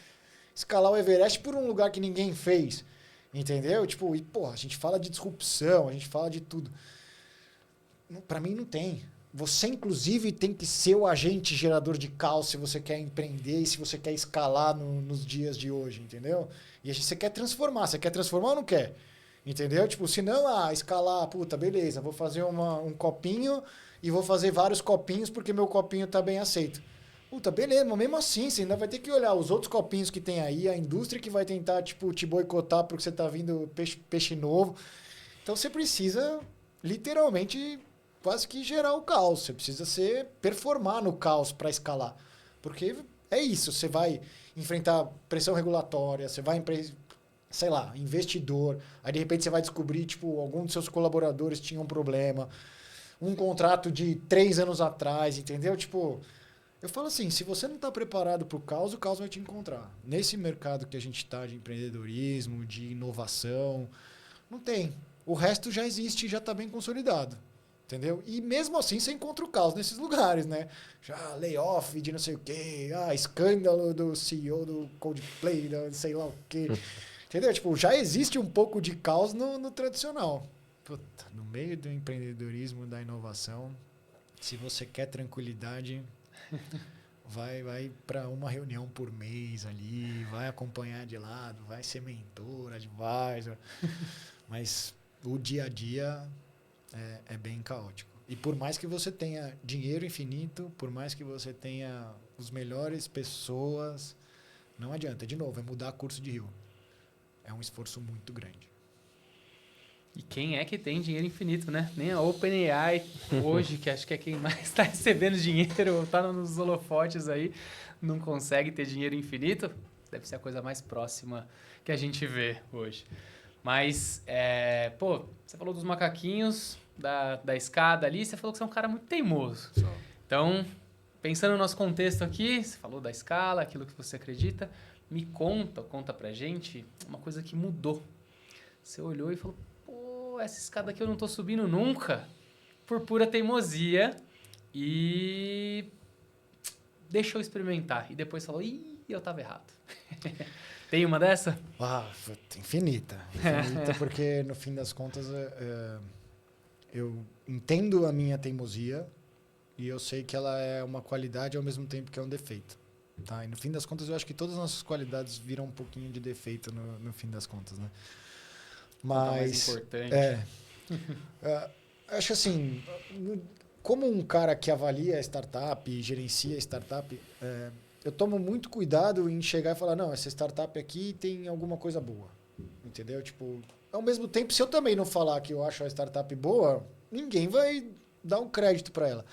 Speaker 3: escalar o Everest por um lugar que ninguém fez, entendeu? Tipo, e, porra, a gente fala de disrupção, a gente fala de tudo. Para mim, não tem. Você, inclusive, tem que ser o agente gerador de caos se você quer empreender e se você quer escalar nos dias de hoje, entendeu? E você quer transformar. Você quer transformar ou não quer? Entendeu? Tipo, se não, escalar, puta, beleza, vou fazer um copinho e vou fazer vários copinhos porque meu copinho tá bem aceito. Puta, beleza, mas mesmo assim, você ainda vai ter que olhar os outros copinhos que tem aí, a indústria que vai tentar, tipo, te boicotar porque você tá vindo peixe novo. Então, você precisa, literalmente... quase que gerar o caos. Você precisa performar no caos para escalar. Porque é isso, você vai enfrentar pressão regulatória, você vai, sei lá, investidor, aí de repente você vai descobrir, tipo, algum dos seus colaboradores tinha um problema, um contrato de 3 anos atrás, entendeu? Tipo, eu falo assim, se você não está preparado para o caos vai te encontrar. Nesse mercado que a gente está de empreendedorismo, de inovação, não tem. O resto já existe e já está bem consolidado. Entendeu? E mesmo assim você encontra o caos nesses lugares, né? Já layoff de não sei o quê, escândalo do CEO do Coldplay, sei lá o quê. Entendeu? Tipo, já existe um pouco de caos no tradicional. Puta, no meio do empreendedorismo, da inovação, se você quer tranquilidade, vai para uma reunião por mês ali, vai acompanhar de lado, vai ser mentor, advisor. Mas o dia a dia é bem caótico. E por mais que você tenha dinheiro infinito, por mais que você tenha os melhores pessoas, não adianta. De novo, é mudar curso de rio. É um esforço muito grande.
Speaker 2: E quem é que tem dinheiro infinito, né? Nem a OpenAI hoje, que acho que é quem mais está recebendo dinheiro, está nos holofotes aí, não consegue ter dinheiro infinito. Deve ser a coisa mais próxima que a gente vê hoje. Mas, você falou dos macaquinhos, da escada ali, você falou que você é um cara muito teimoso. Então, pensando no nosso contexto aqui, você falou da escala, aquilo que você acredita, me conta pra gente uma coisa que mudou. Você olhou e falou, essa escada aqui eu não tô subindo nunca, por pura teimosia, e deixou eu experimentar. E depois falou, eu tava errado. Tem uma dessa?
Speaker 3: Infinita. Infinita porque, no fim das contas, eu entendo a minha teimosia e eu sei que ela é uma qualidade ao mesmo tempo que é um defeito. Tá? E, no fim das contas, eu acho que todas as nossas qualidades viram um pouquinho de defeito no fim das contas, né? Mas
Speaker 2: mais importante.
Speaker 3: Acho assim, como um cara que avalia a startup e gerencia a startup, eu tomo muito cuidado em chegar e falar, não, essa startup aqui tem alguma coisa boa. Entendeu? Tipo, ao mesmo tempo, se eu também não falar que eu acho a startup boa, ninguém vai dar um crédito para ela.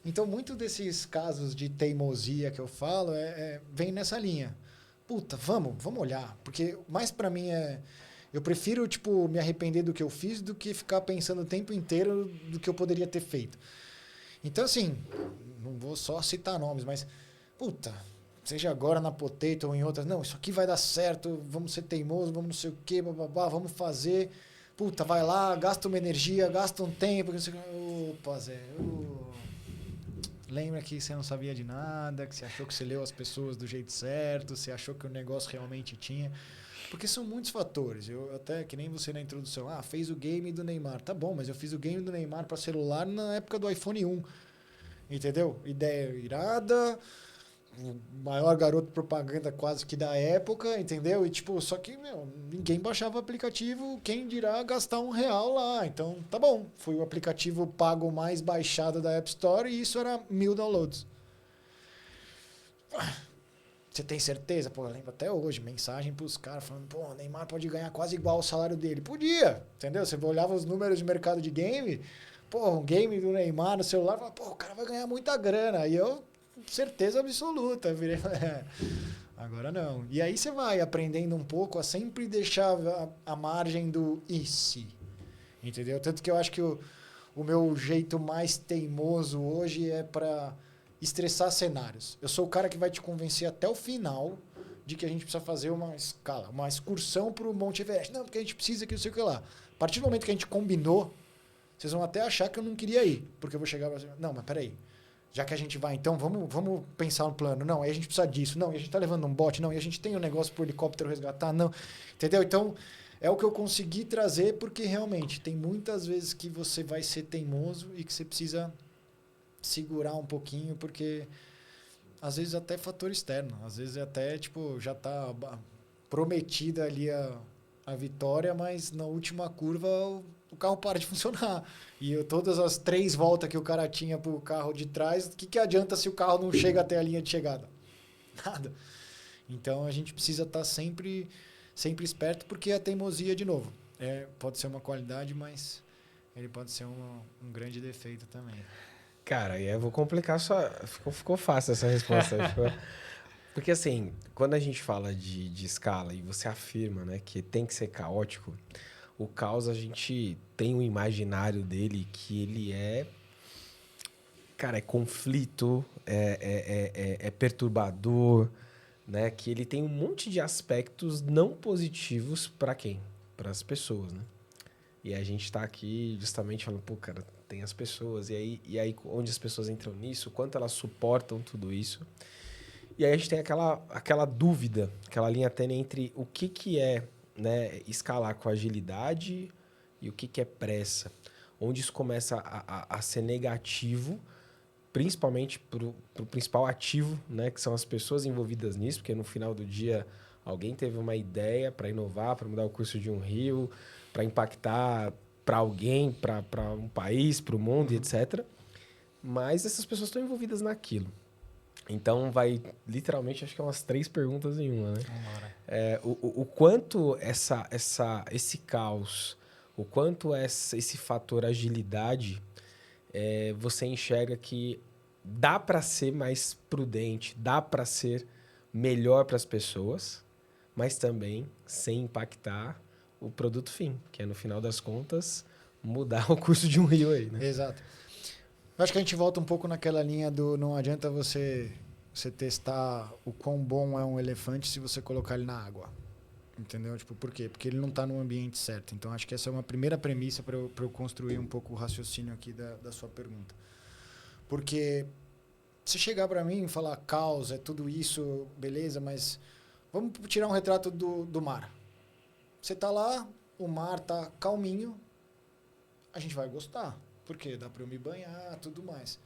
Speaker 3: Então, muito desses casos de teimosia que eu falo vem nessa linha. Puta, vamos olhar. Porque mais para mim eu prefiro, tipo, me arrepender do que eu fiz do que ficar pensando o tempo inteiro do que eu poderia ter feito. Então, assim, não vou só citar nomes, mas, puta, seja agora na Potato ou em outras, não, isso aqui vai dar certo, vamos ser teimosos, vamos não sei o quê, bababá, vamos fazer. Puta, vai lá, gasta uma energia, gasta um tempo. Não sei o quê. Opa, Zé, lembra que você não sabia de nada, que você achou que você leu as pessoas do jeito certo, você achou que o negócio realmente tinha... Porque são muitos fatores. Eu até, que nem você na introdução, fez o game do Neymar. Tá bom, mas eu fiz o game do Neymar para celular na época do iPhone 1. Entendeu? Ideia irada, o maior garoto propaganda quase que da época, entendeu? E tipo, só que, ninguém baixava o aplicativo, quem dirá gastar R$1 lá. Então, tá bom. Foi o aplicativo pago mais baixado da App Store e isso era 1000 downloads. Você tem certeza? Pô, eu lembro até hoje, mensagem pros caras falando, o Neymar pode ganhar quase igual o salário dele. Podia, entendeu? Você olhava os números de mercado de game, um game do Neymar no celular, falava, o cara vai ganhar muita grana. E eu, certeza absoluta, virei, agora não. E aí você vai aprendendo um pouco a sempre deixar a margem do e se, entendeu? Tanto que eu acho que o meu jeito mais teimoso hoje é para estressar cenários. Eu sou o cara que vai te convencer até o final de que a gente precisa fazer uma escala, uma excursão para o Monte Everest. Não, porque a gente precisa que não sei o que lá. A partir do momento que a gente combinou, vocês vão até achar que eu não queria ir, porque eu vou chegar e falar, não, mas peraí, já que a gente vai, então vamos pensar no plano. Não, aí a gente precisa disso. Não, e a gente tá levando um bote. Não, e a gente tem um negócio pro helicóptero resgatar. Não, entendeu? Então, é o que eu consegui trazer, porque realmente tem muitas vezes que você vai ser teimoso e que você precisa segurar um pouquinho, porque às vezes até fator externo, às vezes até tipo já tá prometida ali a vitória, mas na última curva o carro para de funcionar. E todas as 3 voltas que o cara tinha pro carro de trás, o que adianta se o carro não chega até a linha de chegada? Nada. Então a gente precisa estar sempre esperto, porque a teimosia, de novo, pode ser uma qualidade, mas ele pode ser um grande defeito também.
Speaker 1: Cara, eu vou complicar só. Ficou fácil essa resposta. Porque assim, quando a gente fala de escala e você afirma, né, que tem que ser caótico, o caos a gente tem um imaginário dele que ele cara, é conflito, é perturbador, né? Que ele tem um monte de aspectos não positivos para quem? Para as pessoas, né? E a gente está aqui justamente falando, pô, cara, tem as pessoas. E aí onde as pessoas entram nisso, o quanto elas suportam tudo isso. E aí a gente tem aquela dúvida, aquela linha tênue entre o que é, né, escalar com agilidade e o que é pressa. Onde isso começa a ser negativo, principalmente para o principal ativo, né, que são as pessoas envolvidas nisso, porque no final do dia alguém teve uma ideia para inovar, para mudar o curso de um rio, para impactar para alguém, para um país, para o mundo, etc. Mas essas pessoas estão envolvidas naquilo. Então, vai literalmente, acho que é umas 3 perguntas em uma, né? O quanto esse caos, o quanto esse fator agilidade, você enxerga que dá para ser mais prudente, dá para ser melhor para as pessoas, mas também sem impactar o produto fim, que é, no final das contas, mudar o curso de um rio aí, né?
Speaker 3: Exato. Eu acho que a gente volta um pouco naquela linha do não adianta você testar o quão bom é um elefante se você colocar ele na água. Entendeu? Tipo, por quê? Porque ele não está no ambiente certo. Então, acho que essa é uma primeira premissa para eu construir um pouco o raciocínio aqui da sua pergunta. Porque se chegar para mim e falar caos, é tudo isso, beleza, mas vamos tirar um retrato do mar. Você está lá, o mar está calminho, a gente vai gostar. Por quê? Dá para eu me banhar, tudo mais.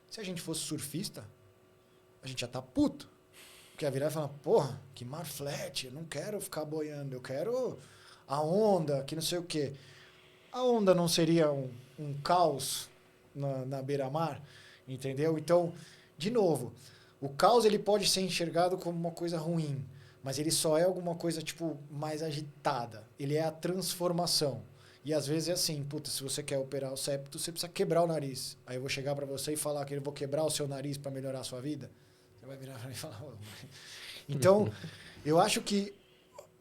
Speaker 3: Se a gente fosse surfista, a gente já tá puto. Porque ia virar e falar, porra, que mar flat, eu não quero ficar boiando, eu quero a onda, que não sei o quê. A onda não seria um caos na beira-mar, entendeu? Então, de novo, o caos ele pode ser enxergado como uma coisa ruim, mas ele só é alguma coisa tipo mais agitada. Ele é a transformação. E às vezes é assim, puta, se você quer operar o septo, você precisa quebrar o nariz. Aí eu vou chegar para você e falar que eu vou quebrar o seu nariz para melhorar a sua vida. Você vai virar para mim e falar... Oh. Então, eu acho que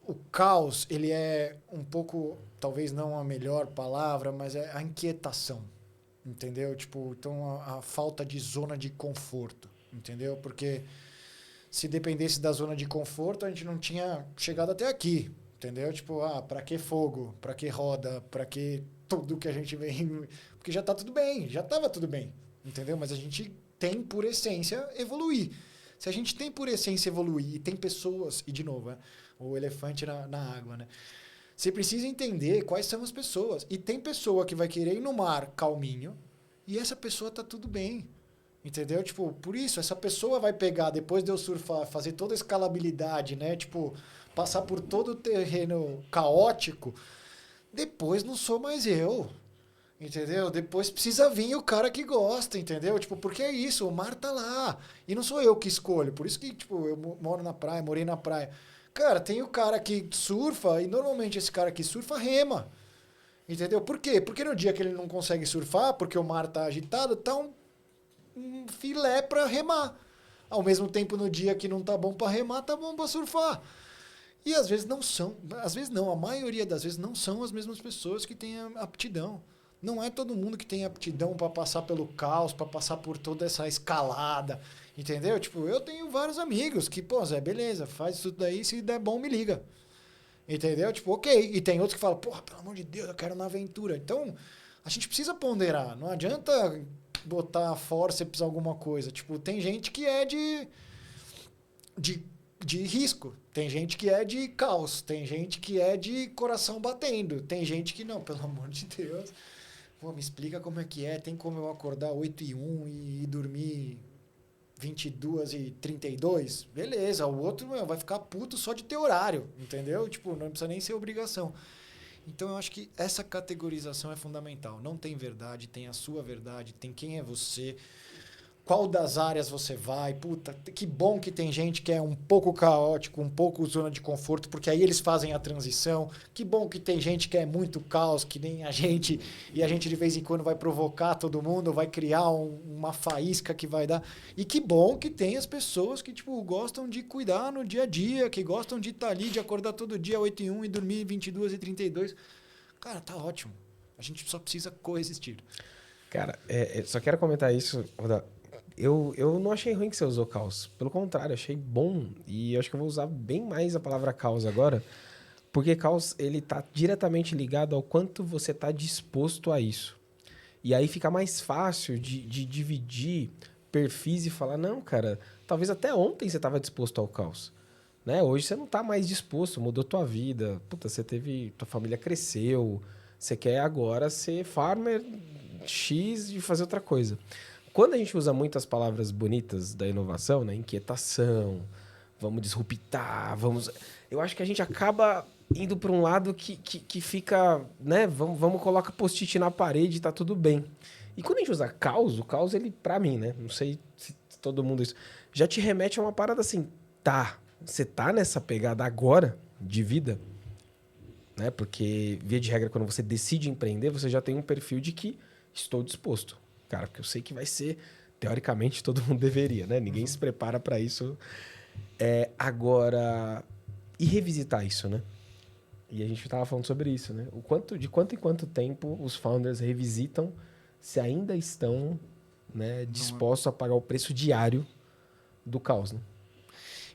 Speaker 3: o caos, ele é um pouco, talvez não a melhor palavra, mas é a inquietação, entendeu? Tipo, então a falta de zona de conforto, entendeu? Porque se dependesse da zona de conforto, a gente não tinha chegado até aqui. Entendeu? Tipo, pra que fogo? Pra que roda? Pra que tudo que a gente vem... Porque já tá tudo bem, já tava tudo bem. Entendeu? Mas a gente tem, por essência, evoluir. Se a gente tem, por essência, evoluir e tem pessoas... E, de novo, o elefante na água, né? Você precisa entender quais são as pessoas. E tem pessoa que vai querer ir no mar calminho e essa pessoa tá tudo bem. Entendeu? Tipo, por isso, essa pessoa vai pegar, depois de eu surfar, fazer toda a escalabilidade, né? Tipo... passar por todo o terreno caótico, depois não sou mais eu, entendeu? Depois precisa vir o cara que gosta, entendeu? Tipo, porque é isso, o mar tá lá, e não sou eu que escolho, por isso que, tipo, eu moro na praia, morei na praia. Cara, tem o cara que surfa, e normalmente esse cara que surfa rema, entendeu? Por quê? Porque no dia que ele não consegue surfar, porque o mar tá agitado, tá um filé pra remar. Ao mesmo tempo, no dia que não tá bom pra remar, tá bom pra surfar. E às vezes não são, às vezes não, a maioria das vezes não são as mesmas pessoas que têm aptidão. Não é todo mundo que tem aptidão para passar pelo caos, para passar por toda essa escalada, entendeu? Tipo, eu tenho vários amigos que, pô, Zé, beleza, faz isso daí, se der bom, me liga. Entendeu? Tipo, ok. E tem outros que falam, porra, pelo amor de Deus, eu quero na aventura. Então, a gente precisa ponderar. Não adianta botar forceps alguma coisa. Tipo, tem gente que é de risco. Tem gente que é de caos. Tem gente que é de coração batendo. Tem gente que não, pelo amor de Deus. Pô, me explica como é que é. Tem como eu acordar 8h01 e dormir 22h32? Beleza. O outro vai ficar puto só de ter horário. Entendeu? Tipo, não precisa nem ser obrigação. Então, eu acho que essa categorização é fundamental. Não tem verdade, tem a sua verdade, tem quem é você. Qual das áreas você vai? Puta, que bom que tem gente que é um pouco caótico, um pouco zona de conforto, porque aí eles fazem a transição. Que bom que tem gente que é muito caos, que nem a gente, e a gente de vez em quando vai provocar todo mundo, vai criar uma faísca que vai dar. E que bom que tem as pessoas que tipo, gostam de cuidar no dia a dia, que gostam de estar ali, de acordar todo dia 8h01 e dormir 22h32. Cara, tá ótimo. A gente só precisa coexistir.
Speaker 1: Cara, só quero comentar isso, Roda. Eu não achei ruim que você usou caos. Pelo contrário, achei bom. E eu acho que eu vou usar bem mais a palavra caos agora. Porque caos, ele tá diretamente ligado ao quanto você tá disposto a isso. E aí fica mais fácil de dividir perfis e falar, não, cara, talvez até ontem você estava disposto ao caos. Né? Hoje você não está mais disposto, mudou tua vida. Puta, tua família cresceu. Você quer agora ser farmer X e fazer outra coisa. Quando a gente usa muitas palavras bonitas da inovação, né? Inquietação, vamos disruptar, eu acho que a gente acaba indo para um lado que fica, né? Vamos colocar post-it na parede e tá tudo bem. E quando a gente usa caos, o caos, ele, pra mim, né? Não sei se todo mundo isso, já te remete a uma parada assim, tá, você tá nessa pegada agora de vida, né? Porque, via de regra, quando você decide empreender, você já tem um perfil de que estou disposto. Cara, porque eu sei que vai ser, teoricamente, todo mundo deveria, né? Ninguém se prepara para isso. Agora, e revisitar isso, né? E a gente estava falando sobre isso, né? De quanto em quanto tempo os founders revisitam se ainda estão, né, dispostos a pagar o preço diário do caos, né?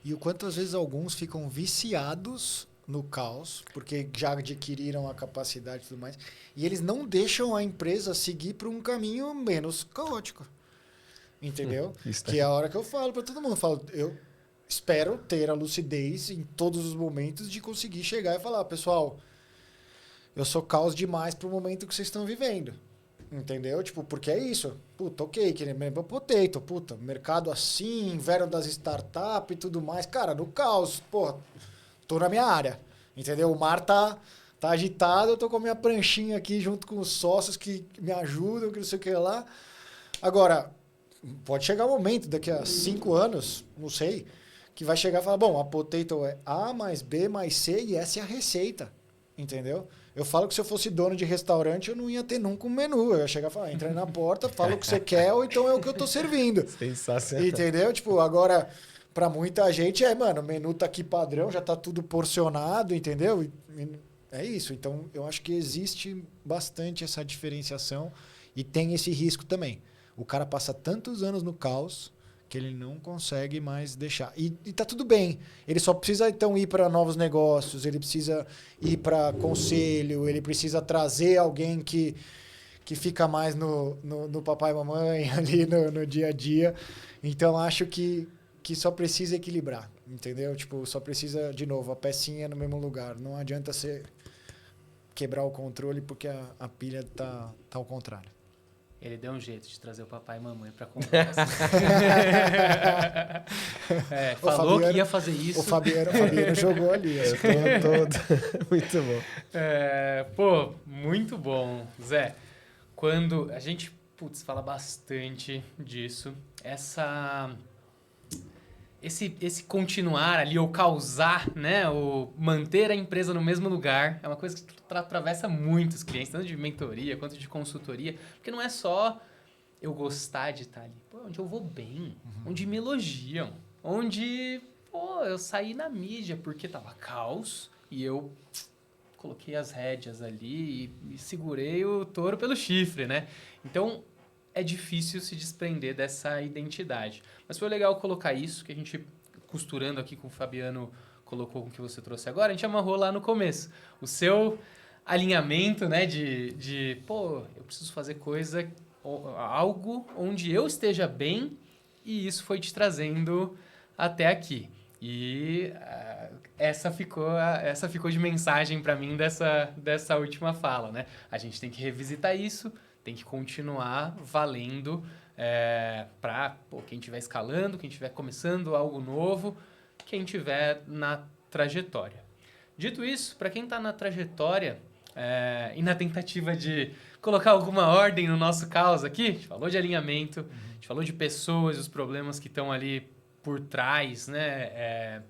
Speaker 3: E o quanto às vezes alguns ficam viciados no caos, porque já adquiriram a capacidade e tudo mais, e eles não deixam a empresa seguir por um caminho menos caótico. Entendeu? Que é a hora que eu falo para todo mundo. Eu espero ter a lucidez em todos os momentos de conseguir chegar e falar, pessoal, eu sou caos demais pro momento que vocês estão vivendo. Entendeu? Tipo, porque é isso. Puta, ok, que nem potato, puta, mercado assim, inverno das startups e tudo mais. Cara, no caos, porra, tô na minha área. Entendeu? O mar tá agitado, eu tô com a minha pranchinha aqui junto com os sócios que me ajudam, que não sei o que lá. Agora, pode chegar um momento, daqui a 5 anos, não sei, que vai chegar e falar, bom, a potato é A mais B mais C e essa é a receita. Entendeu? Eu falo que se eu fosse dono de restaurante, eu não ia ter nunca um menu. Eu ia chegar e falar, entra aí na porta, fala o que você quer, ou então é o que eu tô servindo.
Speaker 1: Sensacional.
Speaker 3: Entendeu? Tipo, agora, pra muita gente, mano, o menu tá aqui padrão, já tá tudo porcionado, entendeu? É isso. Então, eu acho que existe bastante essa diferenciação e tem esse risco também. O cara passa tantos anos no caos que ele não consegue mais deixar. E tá tudo bem. Ele só precisa, então, ir para novos negócios, ele precisa ir para conselho, ele precisa trazer alguém que fica mais no papai e mamãe, ali no dia a dia. Então, acho que só precisa equilibrar, entendeu? Tipo, só precisa, de novo, a pecinha no mesmo lugar. Não adianta você quebrar o controle porque a pilha tá ao contrário.
Speaker 2: Ele deu um jeito de trazer o papai e mamãe para conversa. Falou Fabiano, que ia fazer isso.
Speaker 3: O Fabiano jogou ali.
Speaker 1: Eu tô todo. Muito bom.
Speaker 2: Pô, muito bom. Zé, quando a gente fala bastante disso, esse continuar ali, ou causar, né, ou manter a empresa no mesmo lugar, é uma coisa que atravessa muitos clientes, tanto de mentoria quanto de consultoria, porque não é só eu gostar de estar ali, onde eu vou bem, onde me elogiam, onde eu saí na mídia porque tava caos e eu coloquei as rédeas ali e segurei o touro pelo chifre, né? Então, é difícil se desprender dessa identidade. Mas foi legal colocar isso, que a gente, costurando aqui com o Fabiano, colocou com o que você trouxe agora, a gente amarrou lá no começo. O seu alinhamento, né, eu preciso fazer algo onde eu esteja bem, e isso foi te trazendo até aqui. E essa ficou de mensagem para mim dessa última fala, né? A gente tem que revisitar isso, tem que continuar valendo para quem estiver escalando, quem estiver começando algo novo, quem estiver na trajetória. Dito isso, para quem está na trajetória e na tentativa de colocar alguma ordem no nosso caos aqui, a gente falou de alinhamento, a gente falou de pessoas, os problemas que estão ali por trás, né,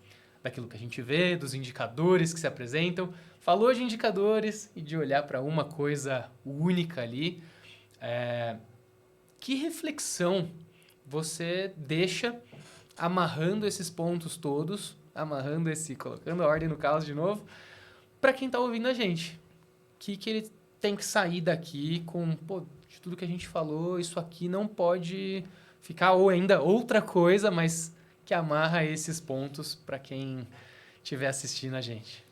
Speaker 2: daquilo que a gente vê, dos indicadores que se apresentam, falou de indicadores e de olhar para uma coisa única ali. Que reflexão você deixa amarrando esses pontos todos, colocando a ordem no caos de novo, para quem está ouvindo a gente? Que ele tem que sair daqui com, de tudo que a gente falou, isso aqui não pode ficar, ou ainda outra coisa, mas que amarra esses pontos para quem estiver assistindo a gente.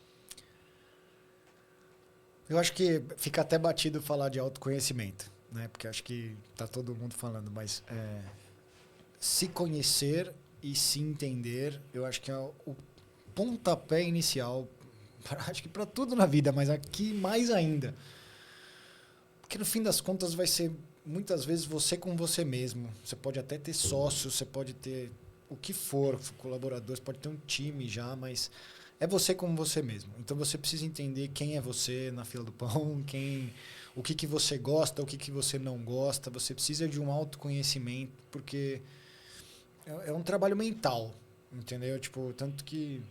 Speaker 3: Eu acho que fica até batido falar de autoconhecimento, né? Porque acho que tá todo mundo falando, mas se conhecer e se entender, eu acho que é o pontapé inicial, acho que para tudo na vida, mas aqui mais ainda. Porque no fim das contas vai ser muitas vezes você com você mesmo. Você pode até ter sócios, você pode ter o que for, colaboradores, pode ter um time já, mas é você com você mesmo. Então você precisa entender quem é você na fila do pão, o que você gosta, o que você não gosta. Você precisa de um autoconhecimento, porque é um trabalho mental, entendeu? Tipo, tanto que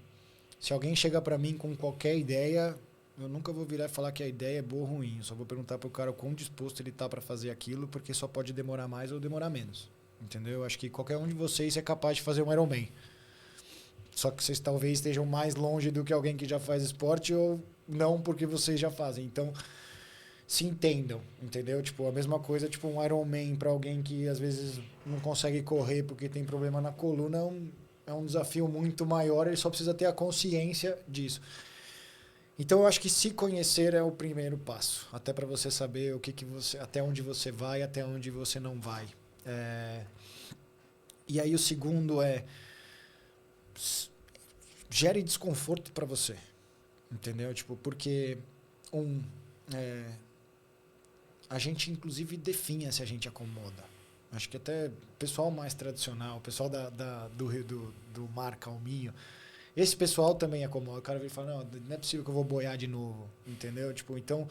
Speaker 3: se alguém chega para mim com qualquer ideia, eu nunca vou virar e falar que a ideia é boa ou ruim. Eu só vou perguntar pro cara o quão disposto ele tá para fazer aquilo, porque só pode demorar mais ou demorar menos. Entendeu? Eu acho que qualquer um de vocês é capaz de fazer um Ironman. Só que vocês talvez estejam mais longe do que alguém que já faz esporte ou não porque vocês já fazem. Então, se entendam, entendeu? Tipo, a mesma coisa, tipo um Ironman para alguém que às vezes não consegue correr porque tem problema na coluna, é um desafio muito maior, ele só precisa ter a consciência disso. Então eu acho que se conhecer é o primeiro passo, até para você saber até onde você vai, até onde você não vai. E aí o segundo gere desconforto para você, entendeu? Tipo, porque a gente inclusive definha se a gente acomoda. Acho que até o pessoal mais tradicional, o pessoal do Mar Calminho, esse pessoal também acomoda. O cara vem e fala, não é possível que eu vou boiar de novo, entendeu? Tipo, então,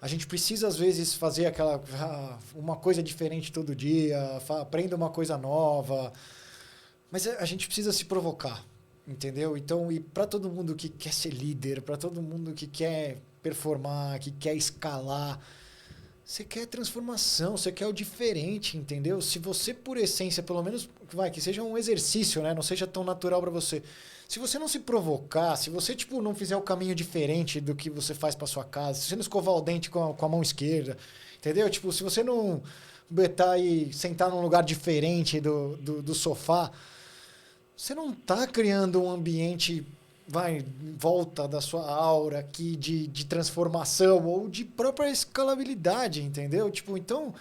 Speaker 3: a gente precisa às vezes fazer uma coisa diferente todo dia, aprenda uma coisa nova, mas a gente precisa se provocar, entendeu? Então, e para todo mundo que quer ser líder, para todo mundo que quer performar, que quer escalar, você quer transformação, você quer o diferente, entendeu? Se você, por essência, pelo menos, que seja um exercício, né? Não seja tão natural para você. Se você não se provocar, se você tipo, não fizer o caminho diferente do que você faz para sua casa, se você não escovar o dente com a mão esquerda, entendeu? Tipo, se você não betar e sentar num lugar diferente do sofá, você não está criando um ambiente em volta da sua aura aqui de transformação ou de própria escalabilidade, entendeu? Tipo, então,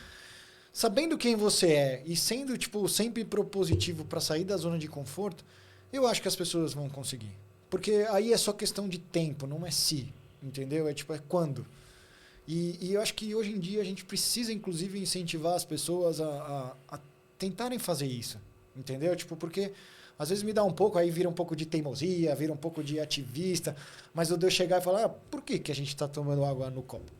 Speaker 3: sabendo quem você é e sendo tipo, sempre propositivo para sair da zona de conforto, eu acho que as pessoas vão conseguir. Porque aí é só questão de tempo, não é se, entendeu? É tipo, é quando. E eu acho que hoje em dia a gente precisa, inclusive, incentivar as pessoas a tentarem fazer isso, entendeu? Tipo, porque às vezes me dá um pouco, aí vira um pouco de teimosia, vira um pouco de ativista, mas eu devo chegar e falar, por que a gente está tomando água no copo?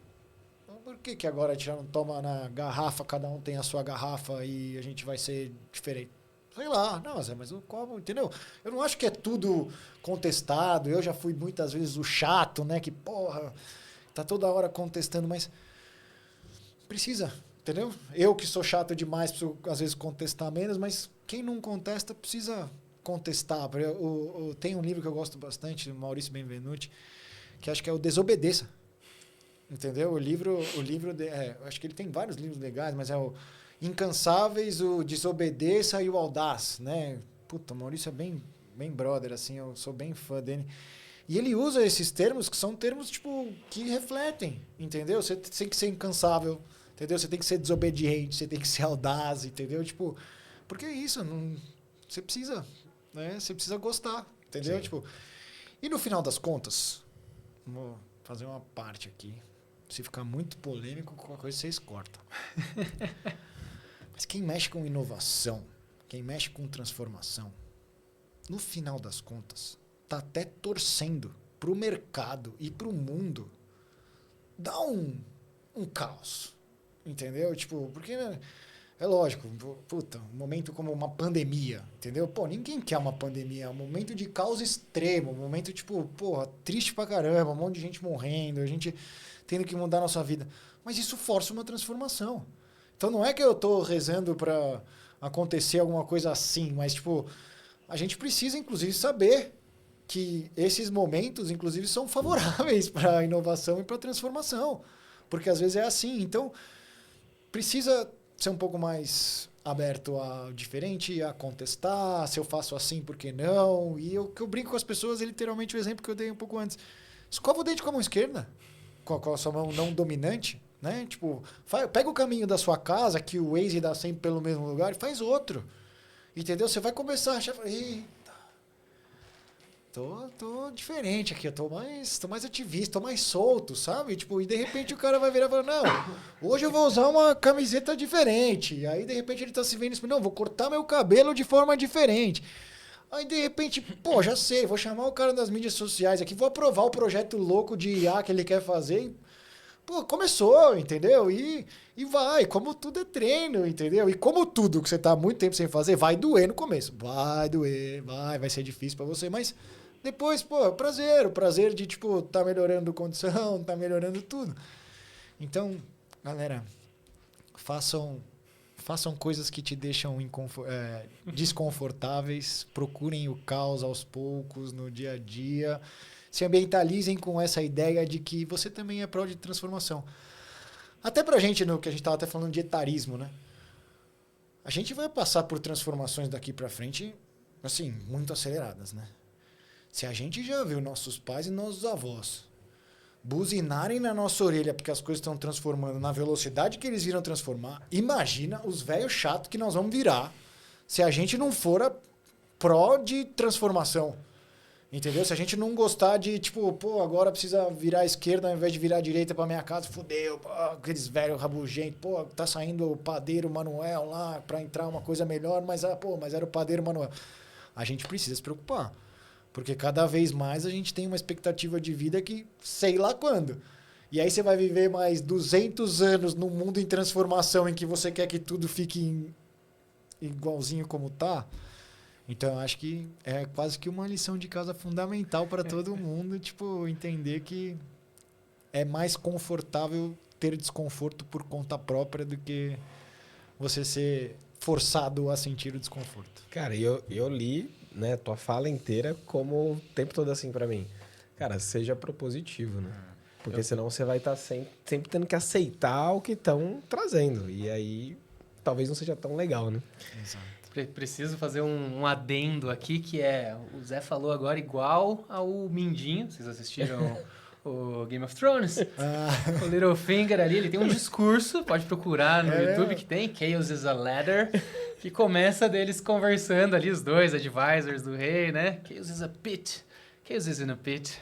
Speaker 3: Por que agora a gente já não toma na garrafa, cada um tem a sua garrafa e a gente vai ser diferente? Sei lá, não, Zé, mas o copo, entendeu? Eu não acho que é tudo contestado, eu já fui muitas vezes o chato, né, que porra, tá toda hora contestando, mas precisa, entendeu? Eu que sou chato demais, preciso às vezes contestar menos, mas quem não contesta precisa contestar. Tem um livro que eu gosto bastante, do Maurício Benvenuti, que acho que é o Desobedeça. Entendeu? O livro acho que ele tem vários livros legais, mas é o Incansáveis, o Desobedeça e o Audaz, né? Puta, o Maurício é bem brother, assim, eu sou bem fã dele. E ele usa esses termos que são termos, tipo, que refletem, entendeu? Você tem que ser incansável, entendeu? Você tem que ser desobediente, você tem que ser audaz, entendeu? Tipo, porque é isso, você precisa, né? Você precisa gostar, entendeu?
Speaker 1: Sim.
Speaker 3: Tipo, e no final das contas, vou fazer uma parte aqui. Se ficar muito polêmico, qualquer coisa vocês cortam. Mas quem mexe com inovação, quem mexe com transformação, no final das contas, tá até torcendo pro mercado e pro mundo dar um caos. Entendeu? Tipo, porque é lógico, puta, um momento como uma pandemia, entendeu? Pô, ninguém quer uma pandemia, é um momento de caos extremo, um momento, tipo, porra, triste pra caramba, um monte de gente morrendo, a gente tendo que mudar a nossa vida. Mas isso força uma transformação. Então não é que eu tô rezando pra acontecer alguma coisa assim, mas, tipo, a gente precisa, inclusive, saber que esses momentos, inclusive, são favoráveis para a inovação e para a transformação. Porque às vezes é assim. Então, precisa ser um pouco mais aberto a diferente, a contestar, se eu faço assim, por que não? E que eu brinco com as pessoas é literalmente o exemplo que eu dei um pouco antes. Escova o dente com a mão esquerda. com a sua mão não dominante, né? Tipo, pega o caminho da sua casa, que o Waze dá sempre pelo mesmo lugar, e faz outro. Entendeu? Você vai começar a achar... Eita, tô diferente aqui, eu tô mais ativista, tô mais solto, sabe? Tipo, e de repente o cara vai virar e falar, não, hoje eu vou usar uma camiseta diferente. E aí, de repente, ele tá se vendo, não, vou cortar meu cabelo de forma diferente. Aí, de repente, pô, já sei, vou chamar o cara das mídias sociais aqui, vou aprovar o projeto louco de IA que ele quer fazer. E, pô, começou, entendeu? E vai, como tudo é treino, entendeu? E como tudo que você tá há muito tempo sem fazer, vai doer no começo. Vai doer, vai ser difícil pra você, mas depois, pô, o prazer de, tipo, tá melhorando condição, tá melhorando tudo. Então, galera, façam coisas que te deixam desconfortáveis, procurem o caos aos poucos, no dia a dia, se ambientalizem com essa ideia de que você também é pró de transformação. Até pra gente, no que a gente tava até falando de etarismo, né? A gente vai passar por transformações daqui pra frente, assim, muito aceleradas, né? Se a gente já viu nossos pais e nossos avós buzinarem na nossa orelha porque as coisas estão transformando na velocidade que eles viram transformar, imagina os velhos chatos que nós vamos virar se a gente não for a pró de transformação. Entendeu? Se a gente não gostar de, tipo, pô, agora precisa virar à esquerda ao invés de virar à direita pra minha casa, fudeu, pô, aqueles velhos rabugentos, pô, tá saindo o padeiro Manuel lá pra entrar uma coisa melhor, mas era o padeiro Manuel. A gente precisa se preocupar. Porque cada vez mais a gente tem uma expectativa de vida que sei lá quando. E aí você vai viver mais 200 anos num mundo em transformação em que você quer que tudo fique igualzinho como tá. Então, eu acho que é quase que uma lição de casa fundamental para todo mundo, tipo, entender que é mais confortável ter desconforto por conta própria do que você ser forçado a sentir o desconforto.
Speaker 1: Cara, eu li, né, tua fala inteira como o tempo todo assim pra mim. Cara, seja propositivo, né? Porque senão você vai estar sempre tendo que aceitar o que estão trazendo. E aí, talvez não seja tão legal, né?
Speaker 3: Exato.
Speaker 2: Preciso fazer um adendo aqui, que é... O Zé falou agora igual ao Mindinho. Vocês assistiram o Game of Thrones? O Littlefinger ali, ele tem um discurso, pode procurar no YouTube, que tem Chaos is a Ladder, que começa deles conversando ali, os dois advisors do rei, né? Chaos is a pit. Chaos is in a pit.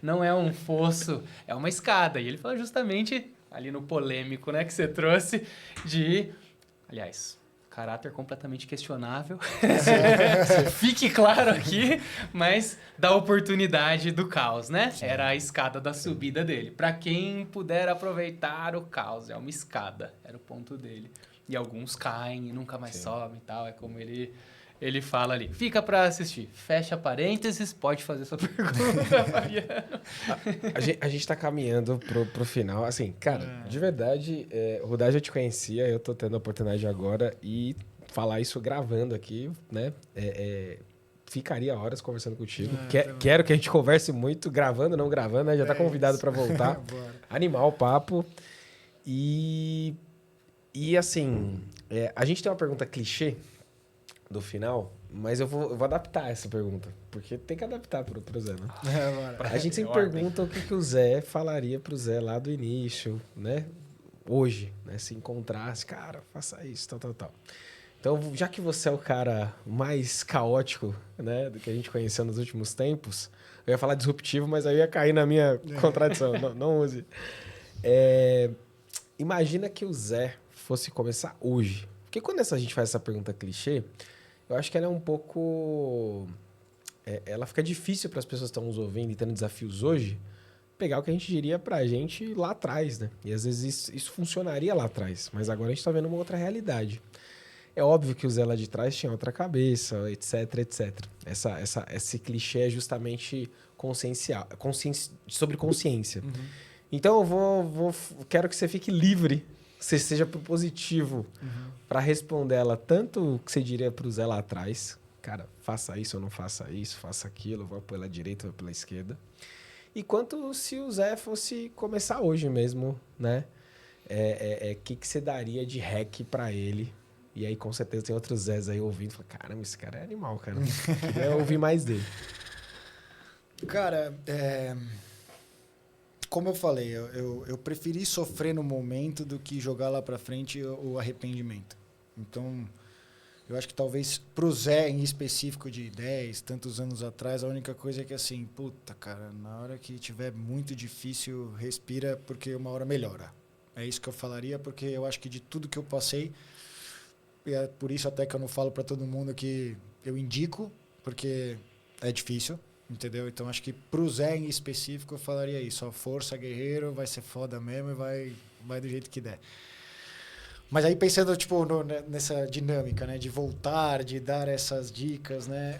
Speaker 2: Não é um fosso, é uma escada. E ele fala justamente, ali no polêmico, né, que você trouxe, de... Aliás... caráter completamente questionável. Fique claro aqui, mas da oportunidade do caos, né? Era a escada da subida dele. Para quem puder aproveitar o caos, é uma escada, era o ponto dele. E alguns caem e nunca mais sobem e tal, é como ele fala ali. Fica para assistir. Fecha parênteses, pode fazer sua pergunta, Mariano.
Speaker 1: A gente tá caminhando pro final. Assim, cara, de verdade, o Rudá já te conhecia, eu tô tendo a oportunidade agora e falar isso gravando aqui, né? Ficaria horas conversando contigo. Quero que a gente converse muito, gravando, não gravando, né? Já tá convidado para voltar. Animar o papo. E assim, a gente tem uma pergunta clichê do final, mas eu vou adaptar essa pergunta, porque tem que adaptar pro Zé, né? A gente sempre pergunta o que o Zé falaria pro Zé lá do início, né? Hoje, né? Se encontrasse, cara, faça isso, tal. Então, já que você é o cara mais caótico, né, do que a gente conheceu nos últimos tempos, eu ia falar disruptivo, mas aí ia cair na minha contradição, não use. Imagina que o Zé fosse começar hoje. Porque quando a gente faz essa pergunta clichê, eu acho que ela é um pouco... ela fica difícil para as pessoas que estão nos ouvindo e tendo desafios hoje, pegar o que a gente diria para a gente lá atrás, né? E às vezes isso funcionaria lá atrás, mas agora a gente está vendo uma outra realidade. É óbvio que o Zé lá de trás tinha outra cabeça, etc. Esse clichê é justamente sobre consciência. Uhum. Então eu quero que você fique livre, que você seja propositivo para responder ela tanto o que você diria para o Zé lá atrás, cara, faça isso ou não faça isso, faça aquilo, vou pela direita ou pela esquerda, e quanto se o Zé fosse começar hoje mesmo, né? Que você daria de hack para ele? E aí com certeza tem outros Zés aí ouvindo, fala, caramba, esse cara é animal, cara, queria ouvir mais dele.
Speaker 3: Cara, como eu falei, eu preferi sofrer no momento do que jogar lá pra frente o arrependimento. Então, eu acho que talvez pro Zé em específico de 10, tantos anos atrás, a única coisa é que assim, puta, cara, na hora que tiver muito difícil, respira porque uma hora melhora. É isso que eu falaria, porque eu acho que de tudo que eu passei, e é por isso até que eu não falo pra todo mundo que eu indico, porque é difícil. Entendeu? Então acho que pro Zé em específico eu falaria isso. Ó, força, guerreiro, vai ser foda mesmo e vai do jeito que der. Mas aí pensando tipo, nessa dinâmica, né? De voltar, de dar essas dicas, né?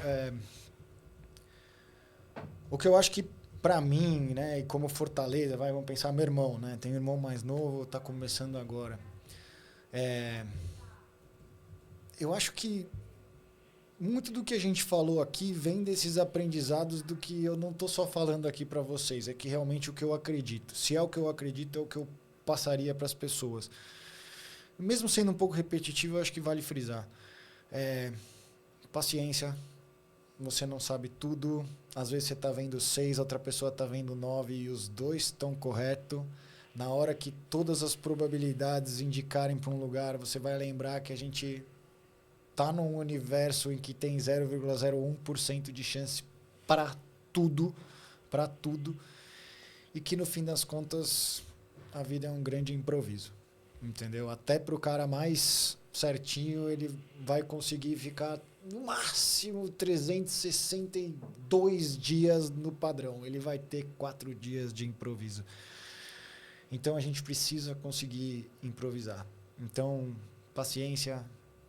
Speaker 3: O que eu acho que pra mim, né? E como fortaleza, vamos pensar meu irmão, né? Tem um irmão mais novo, tá começando agora. Eu acho que muito do que a gente falou aqui vem desses aprendizados do que eu não estou só falando aqui para vocês, é que realmente o que eu acredito. Se é o que eu acredito, é o que eu passaria para as pessoas. Mesmo sendo um pouco repetitivo, eu acho que vale frisar. Paciência, você não sabe tudo. Às vezes você está vendo 6, a outra pessoa está vendo 9 e os dois estão corretos. Na hora que todas as probabilidades indicarem para um lugar, você vai lembrar que a gente tá num universo em que tem 0,01% de chance para tudo, e que no fim das contas a vida é um grande improviso, entendeu? Até pro cara mais certinho, ele vai conseguir ficar no máximo 362 dias no padrão, ele vai ter 4 dias de improviso. Então a gente precisa conseguir improvisar. Então, paciência,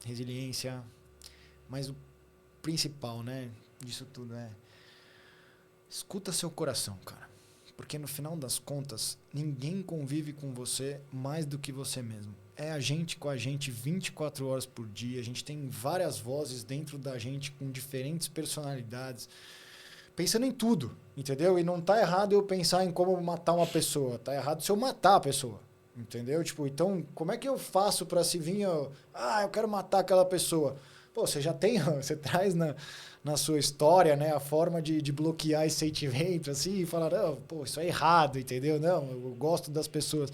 Speaker 3: resiliência, mas o principal, né, disso tudo escuta seu coração, cara, porque no final das contas ninguém convive com você mais do que você mesmo. É a gente com a gente 24 horas por dia, a gente tem várias vozes dentro da gente com diferentes personalidades, pensando em tudo, entendeu? E não tá errado eu pensar em como matar uma pessoa, tá errado se eu matar a pessoa. Entendeu? Tipo, então, como é que eu faço para se vir... eu quero matar aquela pessoa. Pô, você já tem... Você traz na sua história, né? A forma de bloquear esse sentimento, assim, e falar, não, pô, isso é errado, entendeu? Não, eu gosto das pessoas.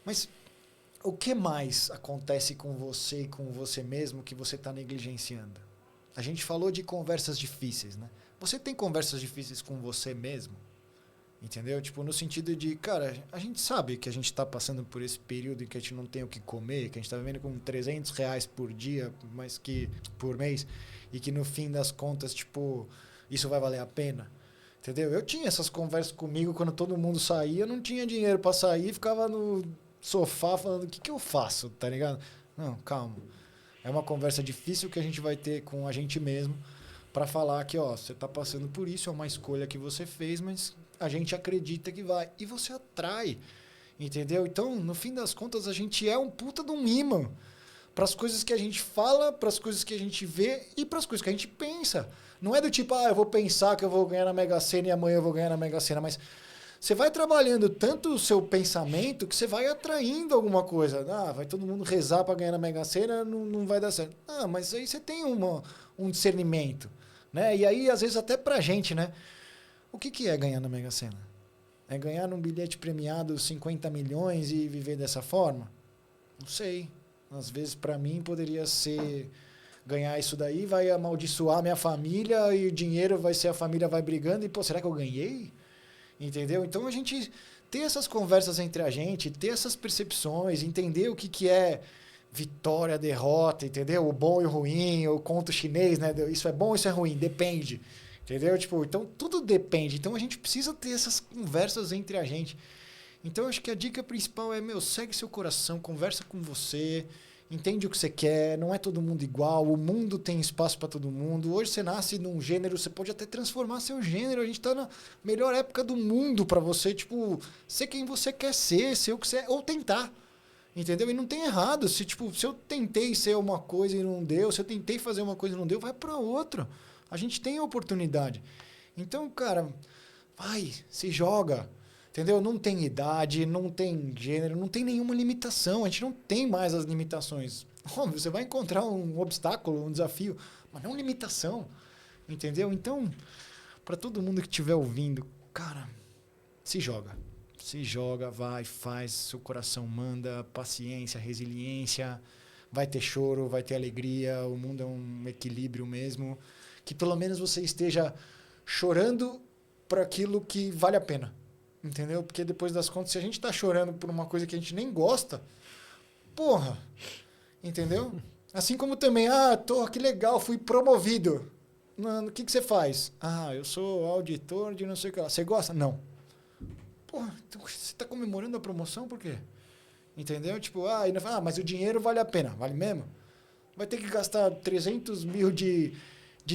Speaker 3: Mas o que mais acontece com você e com você mesmo que você está negligenciando? A gente falou de conversas difíceis, né? Você tem conversas difíceis com você mesmo? Entendeu? Tipo, no sentido de, cara, a gente sabe que a gente está passando por esse período em que a gente não tem o que comer, que a gente está vivendo com R$300 por dia, mas que por mês, e que no fim das contas, tipo, isso vai valer a pena. Entendeu? Eu tinha essas conversas comigo quando todo mundo saía, eu não tinha dinheiro para sair, ficava no sofá falando, o que eu faço, tá ligado? Não, calma. É uma conversa difícil que a gente vai ter com a gente mesmo para falar que, ó, você está passando por isso, é uma escolha que você fez, mas a gente acredita que vai. E você atrai, entendeu? Então, no fim das contas, a gente é um puta de um imã para as coisas que a gente fala, para as coisas que a gente vê e para as coisas que a gente pensa. Não é do tipo, eu vou pensar que eu vou ganhar na Mega Sena e amanhã eu vou ganhar na Mega Sena, mas você vai trabalhando tanto o seu pensamento que você vai atraindo alguma coisa. Vai todo mundo rezar para ganhar na Mega Sena, não vai dar certo. Mas aí você tem um discernimento, né? E aí, às vezes, até pra gente, né? O que é ganhar na Mega Sena? É ganhar num bilhete premiado 50 milhões e viver dessa forma? Não sei. Às vezes, para mim, poderia ser ganhar isso daí, vai amaldiçoar minha família e o dinheiro vai ser a família vai brigando e, pô, será que eu ganhei? Entendeu? Então, a gente ter essas conversas entre a gente, ter essas percepções, entender o que é vitória, derrota, entendeu? O bom e o ruim, o conto chinês, né? Isso é bom, isso é ruim, depende. Entendeu? Tipo, então tudo depende. Então a gente precisa ter essas conversas entre a gente. Então eu acho que a dica principal é, segue seu coração, conversa com você, entende o que você quer, não é todo mundo igual, o mundo tem espaço para todo mundo. Hoje você nasce num gênero, você pode até transformar seu gênero. A gente tá na melhor época do mundo para você, tipo, ser quem você quer ser o que você é, ou tentar. Entendeu? E não tem errado. Se eu tentei ser uma coisa e não deu, se eu tentei fazer uma coisa e não deu, vai para outra. A gente tem a oportunidade. Então, cara, vai, se joga. Entendeu? Não tem idade, não tem gênero, não tem nenhuma limitação. A gente não tem mais as limitações. Óbvio, você vai encontrar um obstáculo, um desafio, mas não limitação. Entendeu? Então, para todo mundo que estiver ouvindo, cara, se joga. se joga, vai, faz, seu coração manda, paciência, resiliência, vai ter choro, vai ter alegria, o mundo é um equilíbrio mesmo, que pelo menos você esteja chorando por aquilo que vale a pena, entendeu? Porque depois das contas, se a gente tá chorando por uma coisa que a gente nem gosta, porra, entendeu? Assim como também, que legal, fui promovido. O que você faz? Eu sou auditor de não sei o que lá. Você gosta? Não. Porra, então você tá comemorando a promoção por quê? Entendeu? Tipo, mas o dinheiro vale a pena. Vale mesmo? Vai ter que gastar 300 mil de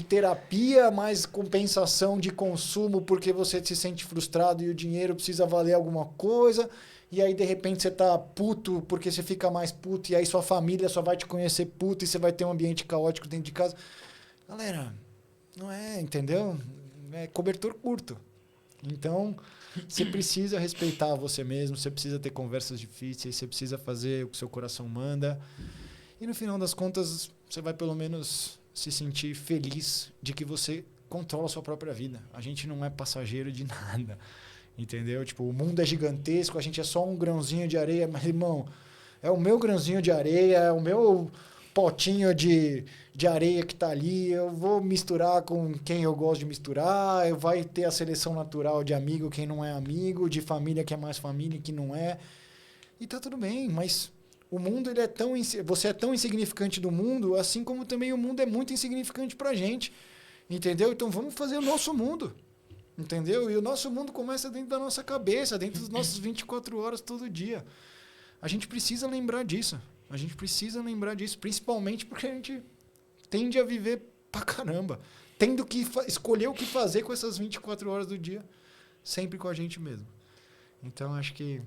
Speaker 3: terapia, mais compensação de consumo porque você se sente frustrado e o dinheiro precisa valer alguma coisa. E aí, de repente, você tá puto porque você fica mais puto e aí sua família só vai te conhecer puto e você vai ter um ambiente caótico dentro de casa. Galera, não é, entendeu? É cobertor curto. Então, você precisa respeitar você mesmo, você precisa ter conversas difíceis, você precisa fazer o que seu coração manda. E no final das contas, você vai pelo menos se sentir feliz de que você controla a sua própria vida. A gente não é passageiro de nada. Entendeu? Tipo, o mundo é gigantesco, a gente é só um grãozinho de areia, mas, irmão, é o meu grãozinho de areia, é o meu potinho de areia que tá ali, eu vou misturar com quem eu gosto de misturar, vai ter a seleção natural de amigo, quem não é amigo, de família, que é mais família, que não é. E tá tudo bem, mas o mundo, ele é tão... Você é tão insignificante do mundo, assim como também o mundo é muito insignificante pra gente. Entendeu? Então vamos fazer o nosso mundo. Entendeu? E o nosso mundo começa dentro da nossa cabeça, dentro dos nossos 24 horas todo dia. A gente precisa lembrar disso. A gente precisa lembrar disso, principalmente porque a gente tende a viver pra caramba. Tendo que escolher o que fazer com essas 24 horas do dia, sempre com a gente mesmo. Então, acho que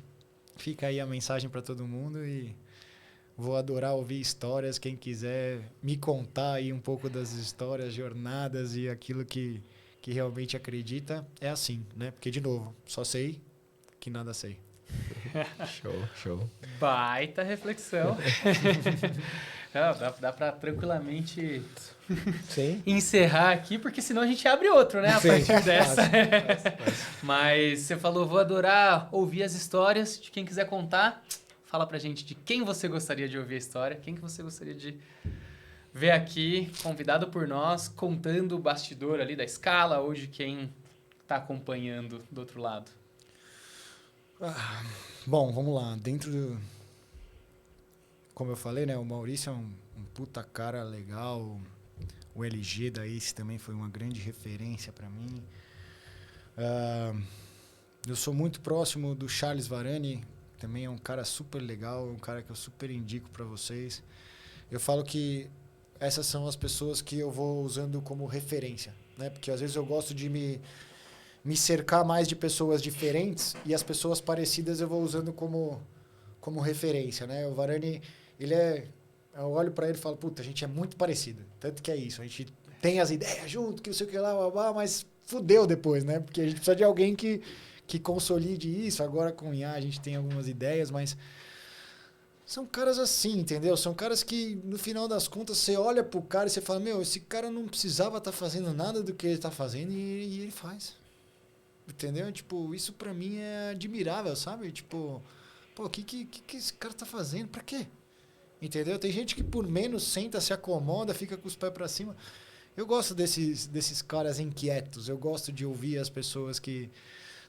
Speaker 3: fica aí a mensagem para todo mundo e vou adorar ouvir histórias. Quem quiser me contar aí um pouco das histórias, jornadas e aquilo que realmente acredita, é assim, né? Porque, de novo, só sei que nada sei.
Speaker 1: Show.
Speaker 2: Baita reflexão. Dá para tranquilamente encerrar aqui, porque senão a gente abre outro, né? A partir dessa. Mas você falou, vou adorar ouvir as histórias de quem quiser contar. Fala pra gente de quem você gostaria de ouvir a história, quem que você gostaria de ver aqui, convidado por nós, contando o bastidor ali da escala, ou de quem está acompanhando do outro lado.
Speaker 3: Bom, vamos lá. Como eu falei, né? O Maurício é um puta cara legal. O LG da Ace também foi uma grande referência para mim. Eu sou muito próximo do Charles Varani, também é um cara super legal, um cara que eu super indico para vocês. Eu falo que essas são as pessoas que eu vou usando como referência, né? Porque às vezes eu gosto de me cercar mais de pessoas diferentes e as pessoas parecidas eu vou usando como referência, né? O Varani, eu olho para ele e falo, puta, a gente é muito parecido. Tanto que é isso, a gente tem as ideias junto, que não sei o que lá, mas fudeu depois, né? Porque a gente precisa de alguém que consolide isso. Agora com o IA a gente tem algumas ideias, mas são caras assim, entendeu? São caras que, no final das contas, você olha pro cara e você fala, esse cara não precisava estar fazendo nada do que ele tá fazendo e ele faz. Entendeu? Tipo, isso pra mim é admirável, sabe? Tipo, o que esse cara tá fazendo? Pra quê? Entendeu? Tem gente que por menos senta, se acomoda, fica com os pés pra cima. Eu gosto desses caras inquietos. Eu gosto de ouvir as pessoas que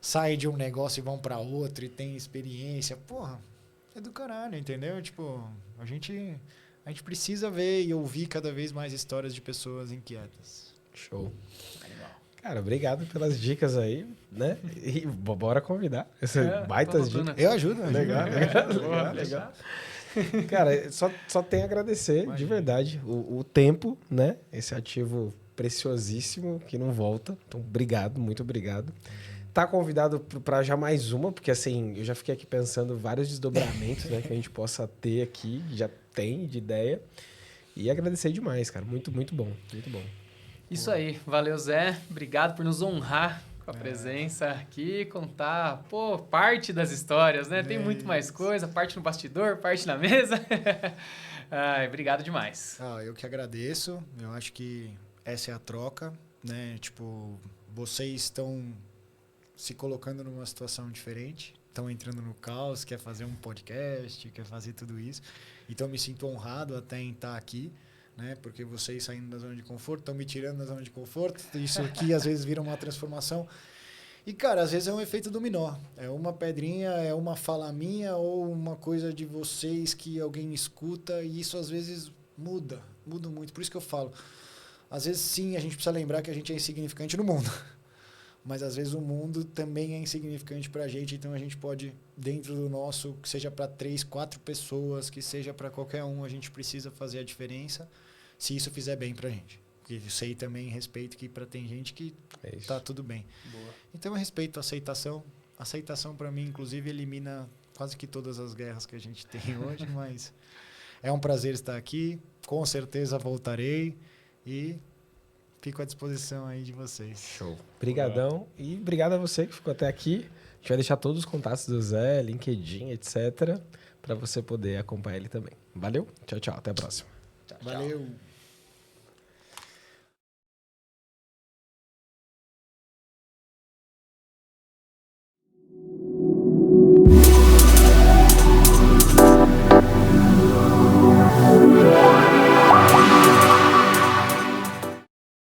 Speaker 3: saem de um negócio e vão pra outro e têm experiência. Porra, é do caralho, entendeu? Tipo, a gente precisa ver e ouvir cada vez mais histórias de pessoas inquietas.
Speaker 1: Show. Cara, obrigado pelas dicas aí, né? E bora convidar. Baitas dicas.
Speaker 3: Eu ajudo.
Speaker 1: Legal. Cara, só tenho a agradecer, de verdade, o tempo, né? Esse ativo preciosíssimo que não volta. Então, obrigado, muito obrigado. Tá convidado para já mais uma, porque assim, eu já fiquei aqui pensando vários desdobramentos, né, que a gente possa ter aqui, já tem de ideia. E agradecer demais, cara. Muito, muito bom. Muito bom.
Speaker 2: Isso aí. Valeu, Zé. Obrigado por nos honrar com a presença aqui, contar, parte das histórias, né? Tem muito mais coisa, parte no bastidor, parte na mesa. Obrigado demais.
Speaker 3: Eu que agradeço. Eu acho que essa é a troca, né? Tipo, vocês estão se colocando numa situação diferente, estão entrando no caos, quer fazer um podcast, quer fazer tudo isso. Então, eu me sinto honrado até em estar aqui, né? Porque vocês saindo da zona de conforto, estão me tirando da zona de conforto. Isso aqui, às vezes, vira uma transformação. E, cara, às vezes é um efeito dominó. É uma pedrinha, é uma fala minha ou uma coisa de vocês que alguém escuta e isso, às vezes, muda muito. Por isso que eu falo, às vezes, sim, a gente precisa lembrar que a gente é insignificante no mundo. Mas, às vezes, o mundo também é insignificante para a gente. Então, a gente pode, dentro do nosso, que seja para 3, 4 pessoas, que seja para qualquer um, a gente precisa fazer a diferença se isso fizer bem para a gente. Porque eu sei também, respeito, que tem gente que tá tudo bem.
Speaker 2: Boa.
Speaker 3: Então, eu respeito a aceitação. Aceitação, para mim, inclusive, elimina quase que todas as guerras que a gente tem hoje. Mas é um prazer estar aqui. Com certeza voltarei. E... fico à disposição aí de vocês.
Speaker 1: Show. Obrigadão. E obrigado a você que ficou até aqui. A gente vai deixar todos os contatos do Zé, LinkedIn, etc. para você poder acompanhar ele também. Valeu? Tchau, tchau. Até a próxima.
Speaker 3: Valeu.